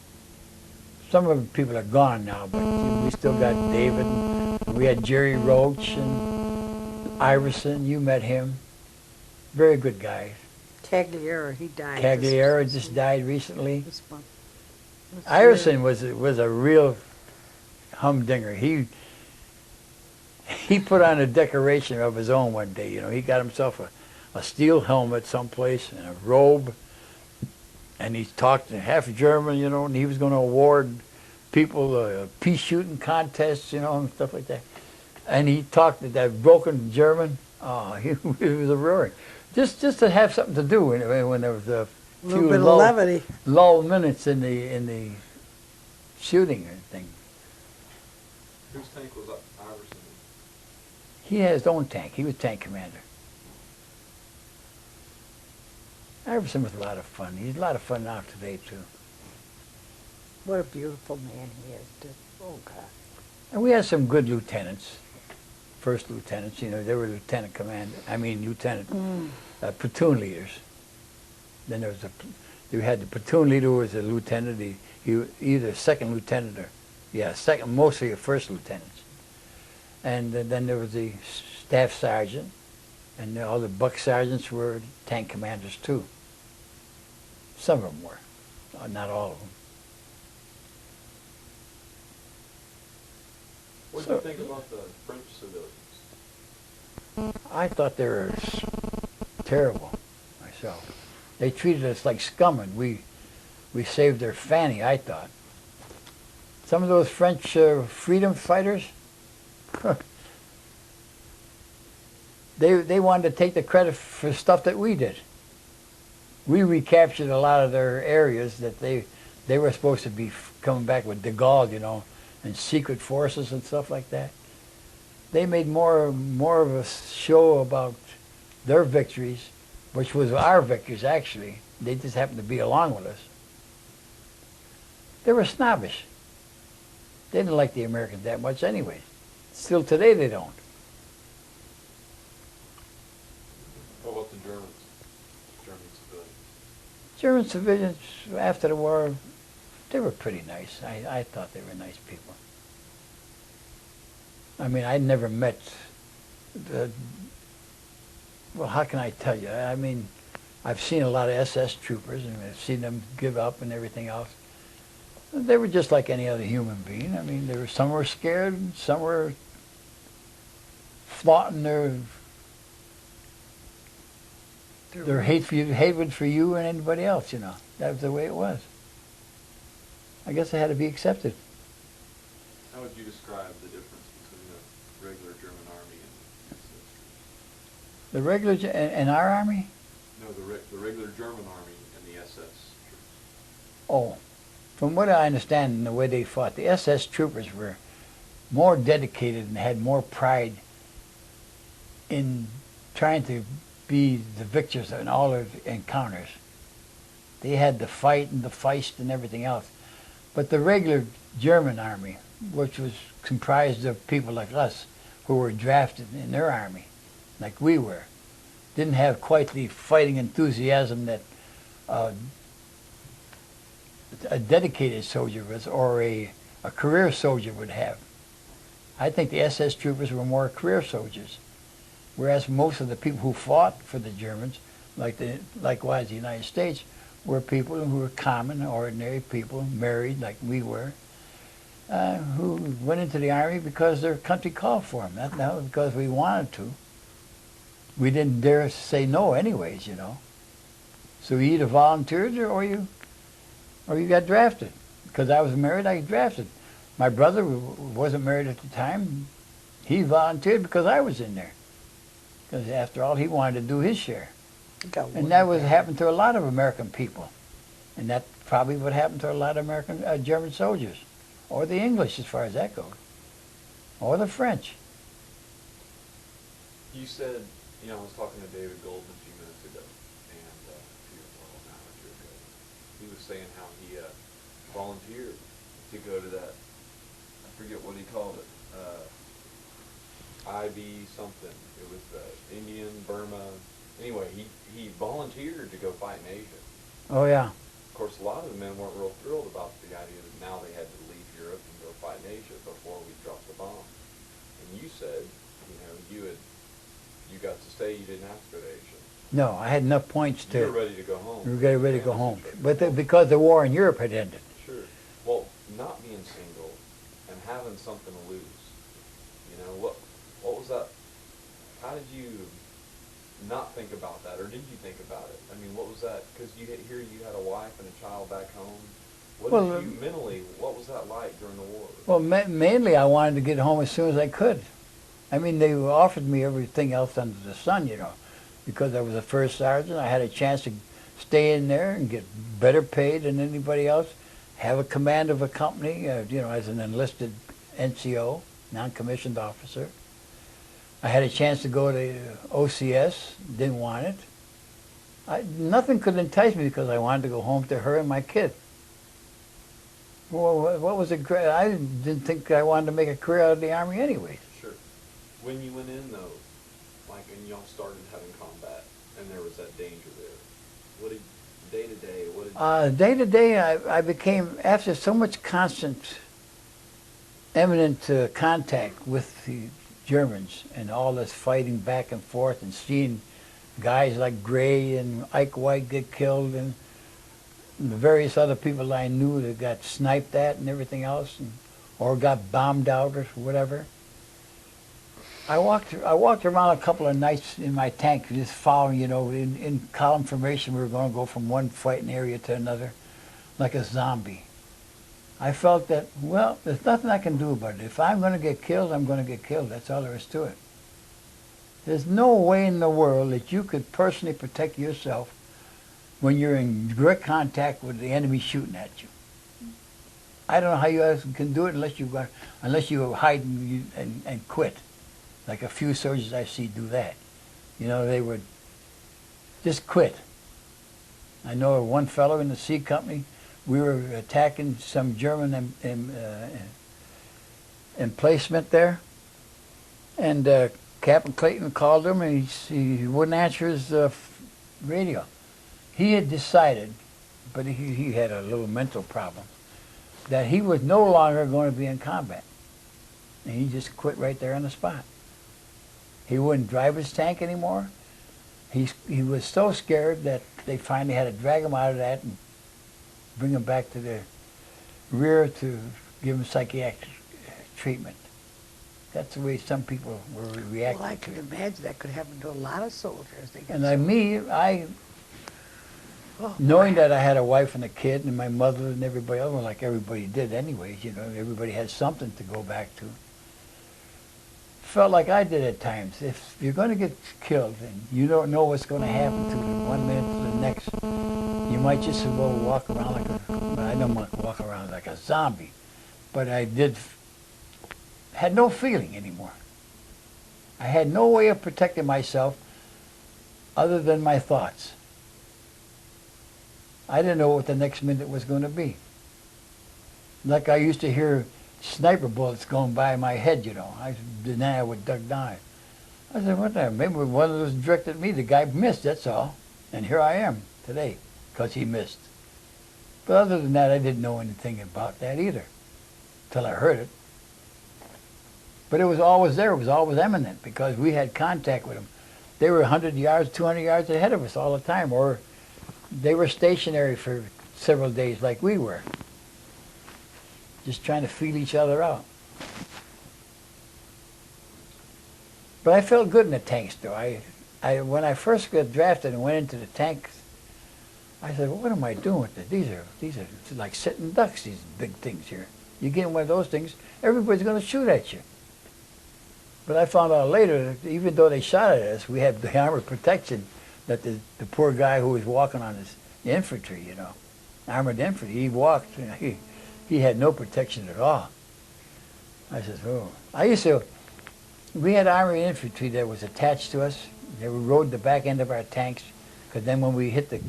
Some of the people are gone now, but we still got David. And we had Jerry Roach and Iverson. You met him. Very good guys. Cagliari, he died. Cagliari just died recently. This month. Iverson was a real humdinger. he put on a decoration of his own one day. You know, he got himself a steel helmet someplace and a robe, and he talked in half German, you know, and he was going to award people peace shooting contests, you know, and stuff like that. And he talked in that broken German. Oh, it was a roaring. Just to have something to do when there was a little few bit of levity. lull minutes in the shooting and thing. Whose tank was Iverson? He had his own tank. He was tank commander. Iverson was a lot of fun. He's a lot of fun now today, too. What a beautiful man he is, too. Oh, God. And we had some good lieutenants, first lieutenants. You know, they were lieutenant platoon leaders. Then there was you had the platoon leader who was a lieutenant. He was either second lieutenant or, second, mostly a first lieutenants. And then there was the staff sergeant, and all the buck sergeants were tank commanders too. Some of them were, not all of them. What do you think about the French civilians? I thought they were terrible myself. They treated us like scum, and we saved their fanny, I thought. Some of those French freedom fighters, they wanted to take the credit for stuff that we did. We recaptured a lot of their areas that they were supposed to be coming back with de Gaulle, you know, and secret forces and stuff like that. They made more of a show about their victories, which was our victories actually. They just happened to be along with us. They were snobbish. They didn't like the Americans that much anyway. Still today they don't. What about the Germans? German civilians? German civilians, after the war, they were pretty nice. I thought they were nice people. I mean, I never met well, how can I tell you? I mean, I've seen a lot of SS troopers, and I've seen them give up and everything else. They were just like any other human being. I mean, some were scared, some were flaunting their hatred for you and anybody else, you know. That was the way it was. I guess it had to be accepted. How would you describe the difference between the regular German army and SS? The regular and our army? No, the regular German army and the SS troops. Oh, from what I understand and the way they fought, the SS troopers were more dedicated and had more pride in trying to be the victors in all their encounters. They had the fight and the feist and everything else. But the regular German army, which was comprised of people like us who were drafted in their army, like we were, didn't have quite the fighting enthusiasm that a dedicated soldier was, or a career soldier would have. I think the SS troopers were more career soldiers, whereas most of the people who fought for the Germans, likewise the United States, were people who were common, ordinary people, married like we were, who went into the army because their country called for them, not because we wanted to. We didn't dare say no anyways, you know. So you either volunteered or you got drafted. Because I was married, I got drafted. My brother wasn't married at the time. He volunteered because I was in there. Because after all, he wanted to do his share. And that would happen to a lot of American people. And that probably would happen to a lot of German soldiers. Or the English, as far as that goes. Or the French. You said, I was talking to David Golden a few minutes ago, and an hour or two ago. He was saying how he volunteered to go to that, I forget what he called it, IB something. It was Indian, Burma. Anyway, he volunteered to go fight in Asia. Oh, yeah. Of course, a lot of the men weren't real thrilled about the idea that now they had to leave Europe and go fight in Asia before we dropped the bomb. And you said, you got to stay, you didn't have to go to Asia. No, I had enough points to... You were ready to go home. We were ready to go home. But because the war in Europe had ended. Sure. Well, not being single and having something to lose, What was that? How did you not think about that, or did you think about it? I mean, what was that? Because here you had a wife and a child back home. What Well, did you mentally? What was that like during the war? well, mainly I wanted to get home as soon as I could. I mean, they offered me everything else under the sun, you know, because I was a first sergeant. I had a chance to stay in there and get better paid than anybody else, have a command of a company, you know, as an enlisted NCO, non-commissioned officer. I had a chance to go to OCS, didn't want it. Nothing could entice me because I wanted to go home to her and my kid. Well, what was it? I didn't think I wanted to make a career out of the Army anyway. Sure. When you went in though, like, and y'all started having combat, and there was that danger there. What did day to day? What did Day to day, I became, after so much constant, imminent contact with the Germans and all this fighting back and forth and seeing guys like Gray and Ike White get killed and the various other people I knew that got sniped at and everything else, or got bombed out or whatever. I walked around a couple of nights in my tank, just following, you know, in column formation. We were going to go from one fighting area to another, like a zombie. I felt that, well, there's nothing I can do about it. If I'm going to get killed, I'm going to get killed. That's all there is to it. There's no way in the world that you could personally protect yourself when you're in direct contact with the enemy shooting at you. I don't know how you guys can do it unless you hide and quit. Like a few soldiers I see do that. You know, they would just quit. I know one fellow in the C Company, we were attacking some German emplacement there, and Captain Clayton called him, and he wouldn't answer his radio. He had decided, but he had a little mental problem, that he was no longer going to be in combat. And he just quit right there on the spot. He wouldn't drive his tank anymore. He was so scared that they finally had to drag him out of that and bring him back to the rear to give him psychiatric treatment. That's the way some people were reacting. Well, I can imagine that could happen to a lot of soldiers. Knowing that I had a wife and a kid and my mother and everybody else, like everybody did anyways, you know, everybody had something to go back to. Felt like I did at times. If you're going to get killed and you don't know what's going to happen to you one minute to the next, you might just as well walk around I don't want to walk around like a zombie, but I had no feeling anymore. I had no way of protecting myself other than my thoughts. I didn't know what the next minute was going to be. Like I used to hear sniper bullets going by my head, you know. Then I would duck down. I said, what the? Maybe one of those directed at me. The guy missed, that's all. And here I am today, because he missed. But other than that, I didn't know anything about that either, till I heard it. But it was always there. It was always imminent, because we had contact with them. They were 100 yards, 200 yards ahead of us all the time, or they were stationary for several days like we were, just trying to feel each other out. But I felt good in the tanks, though. When I first got drafted and went into the tanks, I said, well, what am I doing with this? These are like sitting ducks, these big things here. You get in one of those things, everybody's going to shoot at you. But I found out later that even though they shot at us, we had the armor protection that the poor guy who was walking on his infantry, you know, armored infantry, he walked, he had no protection at all. I said, oh. We had armored infantry that was attached to us. They rode the back end of our tanks, because then when we hit the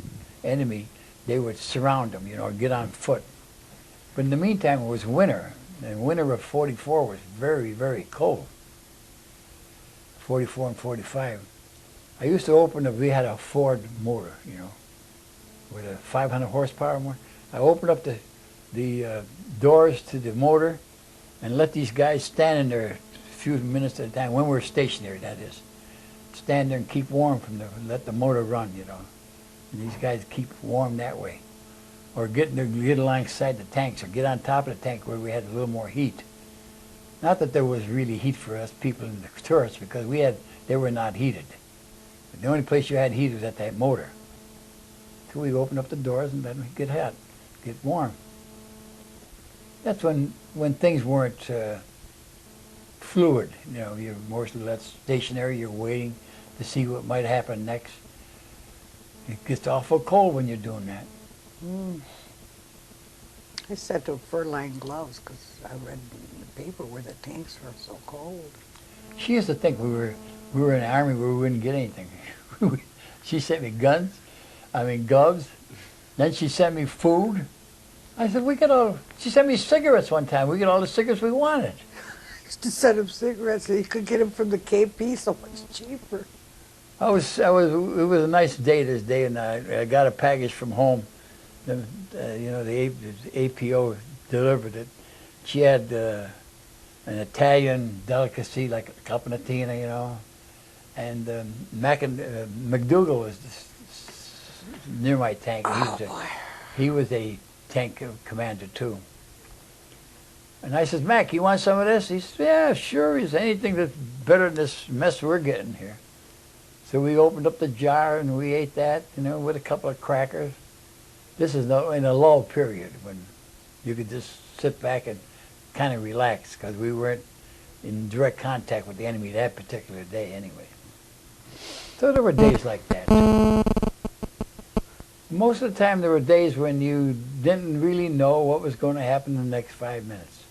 enemy, they would surround them, you know, or get on foot. But in the meantime, it was winter, and winter of 44 was very, very cold. 44 and 45. I used to we had a Ford motor, you know, with a 500 horsepower motor. I opened up the doors to the motor and let these guys stand in there a few minutes at a time, when we were stationary, that is. Stand there and keep warm let the motor run, you know. And these guys keep warm that way. Or get alongside the tanks, or get on top of the tank where we had a little more heat. Not that there was really heat for us people in the turrets, because they were not heated. The only place you had heat was at that motor. So we opened up the doors and let them get hot, get warm. That's when things weren't fluid. You know, you're more or less stationary. You're waiting to see what might happen next. It gets awful cold when you're doing that. I said to fur-lined gloves because I read in the paper where the tanks were so cold. She used to think we were in the army where we wouldn't get anything. She sent me gloves. Then she sent me food. I said, she sent me cigarettes one time. We got all the cigarettes we wanted. I used to send him cigarettes so you could get them from the KP so much cheaper. It was a nice day this day, and I got a package from home. The APO delivered it. She had an Italian delicacy like a caponatina, you know, and McDougal was near my tank. He was a tank commander too. And I says, Mac, you want some of this? He says, yeah, sure. He says, anything that's better than this mess we're getting here. So we opened up the jar and we ate that, you know, with a couple of crackers. This is in a lull period when you could just sit back and kind of relax because we weren't in direct contact with the enemy that particular day anyway. So there were days like that. Most of the time there were days when you didn't really know what was going to happen in the next 5 minutes.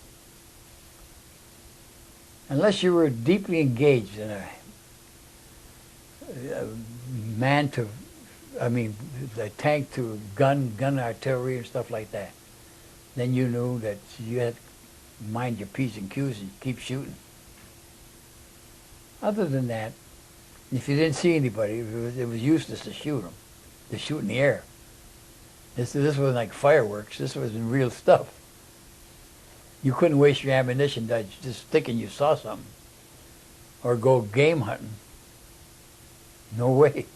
Unless you were deeply engaged in a the tank to gun artillery and stuff like that. Then you knew that you had to mind your P's and Q's and keep shooting. Other than that, if you didn't see anybody, it was useless to shoot them, to shoot in the air. This wasn't like fireworks. This was real stuff. You couldn't waste your ammunition just thinking you saw something or go game hunting. No way.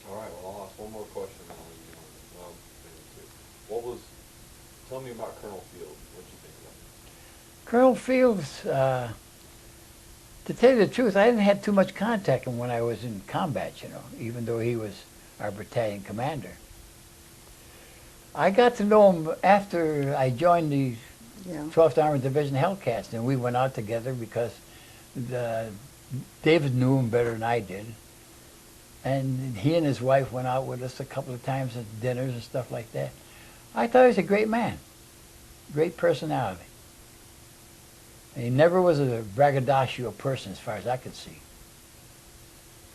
All right, well, I'll ask one more question. Tell me about Colonel Fields. What did you think about him? Colonel Fields, to tell you the truth, I didn't have too much contact with him when I was in combat, you know, even though he was our battalion commander. I got to know him after I joined the 12th Armored Division Hellcats, and we went out together because David knew him better than I did. And he and his wife went out with us a couple of times at dinners and stuff like that. I thought he was a great man, great personality. And he never was a braggadocio person as far as I could see.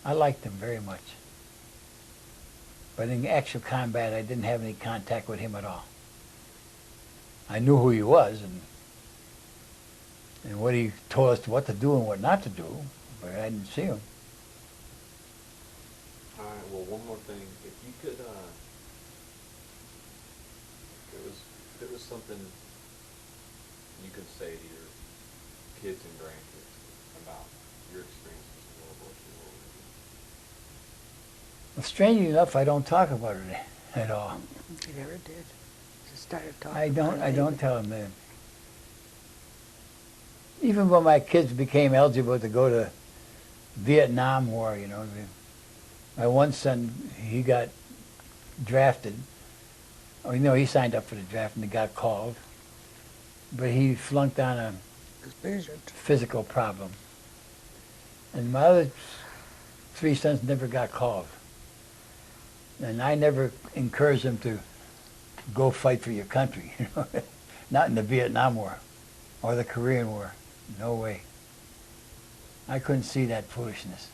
I liked him very much. But in actual combat, I didn't have any contact with him at all. I knew who he was and what he told us what to do and what not to do, but I didn't see him. All right, well, one more thing. If you could, if there was something you could say to your kids and grandkids about your experiences in World War II, what would it be? Well, strangely enough, I don't talk about it at all. You never did. Just started talking I about it don't lately. tell them that. Even when my kids became eligible to go to Vietnam War, you know, my one son, he got drafted. Oh, you know, he signed up for the draft and he got called. But he flunked on a physical problem. And my other 3 sons never got called. And I never encouraged them to go fight for your country, you know, not in the Vietnam War or the Korean War. No way. I couldn't see that foolishness.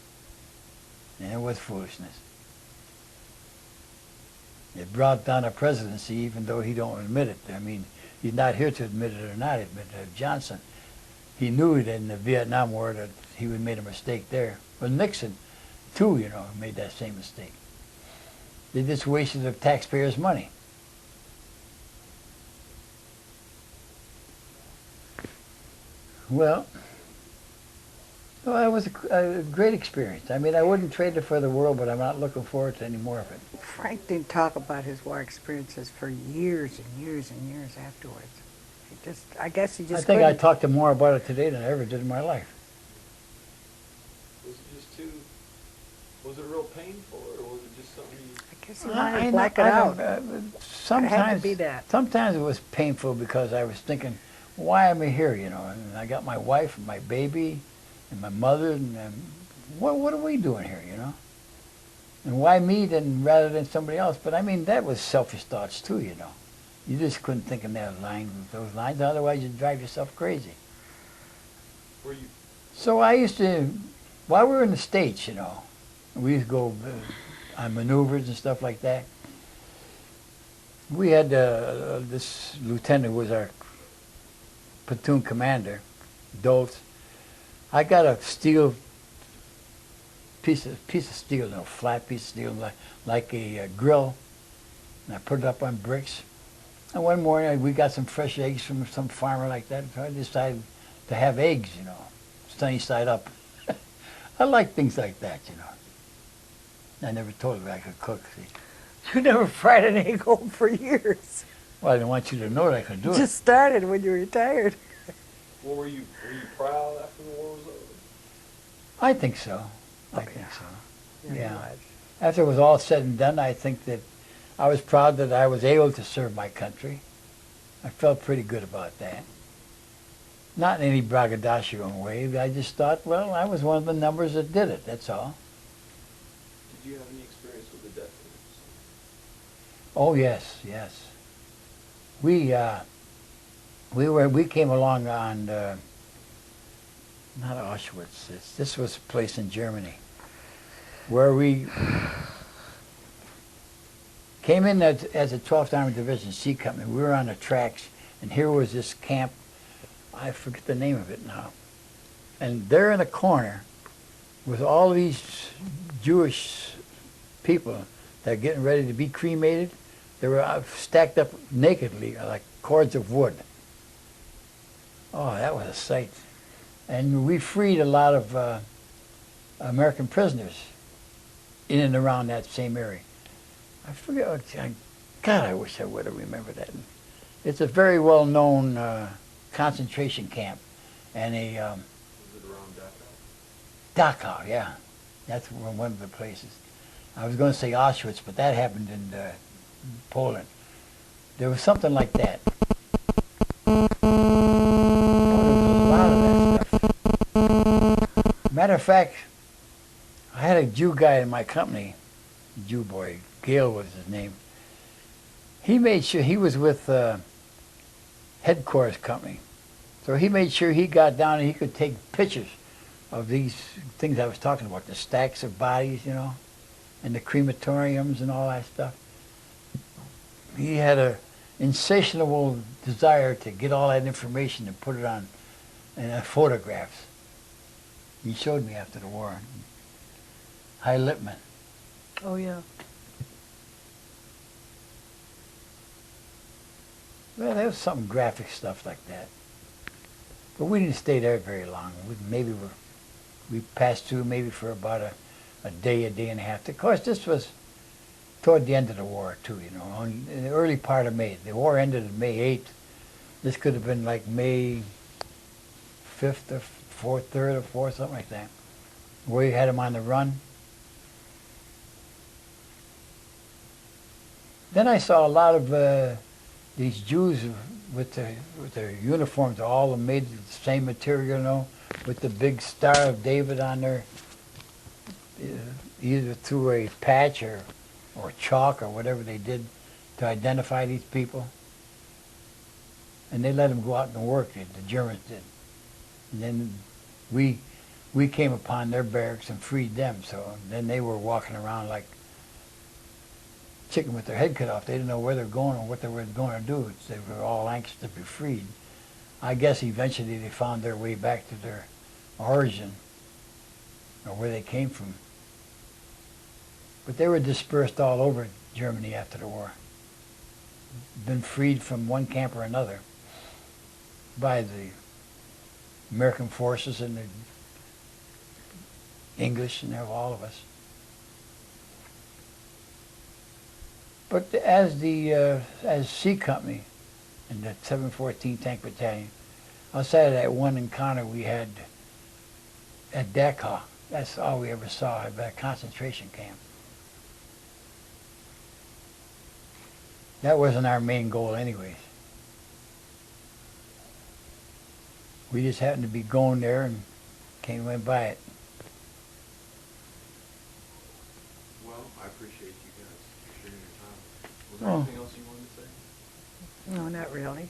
And it was foolishness. It brought down a presidency even though he don't admit it. I mean, he's not here to admit it or not admit it. Johnson, he knew that in the Vietnam War that he would made a mistake there. Well, Nixon, too, you know, made that same mistake. They just wasted the taxpayers' money. Well, it was a great experience. I mean, I wouldn't trade it for the world, but I'm not looking forward to any more of it. Frank didn't talk about his war experiences for years and years and years afterwards. He just, I guess you I just think I couldn't. talked to more about it today than I ever did in my life. Was it just too, was it real painful, or was it just something you? I guess you wanted to know- black it I out. don't- It had to be that. Sometimes it was painful because I was thinking, why am I here, you know? And I got my wife and my baby and my mother, and what are we doing here, you know? And why me then rather than somebody else? But I mean, that was selfish thoughts too, you know. You just couldn't think in those lines, otherwise you'd drive yourself crazy. Were you? So I used to, while we were in the States, you know, we used to go on maneuvers and stuff like that. We had this lieutenant who was our platoon commander, Dulce. I got a steel piece of steel, flat piece of steel, like a grill, and I put it up on bricks. And one morning we got some fresh eggs from some farmer like that, so I decided to have eggs, you know, sunny side up. I like things like that, you know. I never told her I could cook. See. You never fried an egg home for years. Well, I didn't want you to know that I could do it. Just started when you retired. Well, were you proud after the war was over? I think so. I Oh, think yeah. so. Yeah, Yeah. you was. After it was all said and done, I think that I was proud that I was able to serve my country. I felt pretty good about that. Not in any braggadocio way. I just thought, well, I was one of the numbers that did it. That's all. Did you have any experience with the death camps? Oh yes, yes. We came along on not Auschwitz. This was a place in Germany where we came in as a 12th Armored Division C Company. We were on the tracks, and here was this camp. I forget the name of it now. And there in a corner with all these Jewish people that are getting ready to be cremated. They were stacked up nakedly like cords of wood. Oh, that was a sight. And we freed a lot of American prisoners in and around that same area. I forget what, God, I wish I would have remembered that. It's a very well-known concentration camp. And Was it around Dachau? Dachau, yeah. That's one of the places. I was going to say Auschwitz, but that happened in Poland. There was something like that. Oh, there was a lot of that stuff. Matter of fact, I had a Jew guy in my company, Jew boy, Gail was his name. He made sure he was with headquarters company. So he made sure he got down and he could take pictures of these things I was talking about, the stacks of bodies, you know, and the crematoriums and all that stuff. He had a insatiable desire to get all that information and put it on in photographs. He showed me after the war. High Lippman. Oh, yeah. Well, there was some graphic stuff like that. But we didn't stay there very long. We passed through maybe for about a day and a half. Of course, this was toward the end of the war, too, you know, in the early part of May. The war ended on May 8th. This could have been like May 5th or 4th, 3rd or 4th, something like that, where you had them on the run. Then I saw a lot of these Jews with their uniforms, all of them made of the same material, you know, with the big Star of David on there, either through a patch or chalk or whatever they did to identify these people. And they let them go out and work, the Germans did. And then we came upon their barracks and freed them, so then they were walking around like chicken with their head cut off. They didn't know where they were going or what they were going to do. They were all anxious to be freed. I guess eventually they found their way back to their origin or where they came from. But they were dispersed all over Germany after the war. Been freed from one camp or another by the American forces and the English and all of us. But as C Company, in the 714 Tank Battalion. Outside of that one encounter we had at Dachau, that's all we ever saw at that concentration camp. That wasn't our main goal anyways. We just happened to be going there and went by it. Well, I appreciate you guys sharing your time. Was there Oh. anything else you wanted to say? No, not really.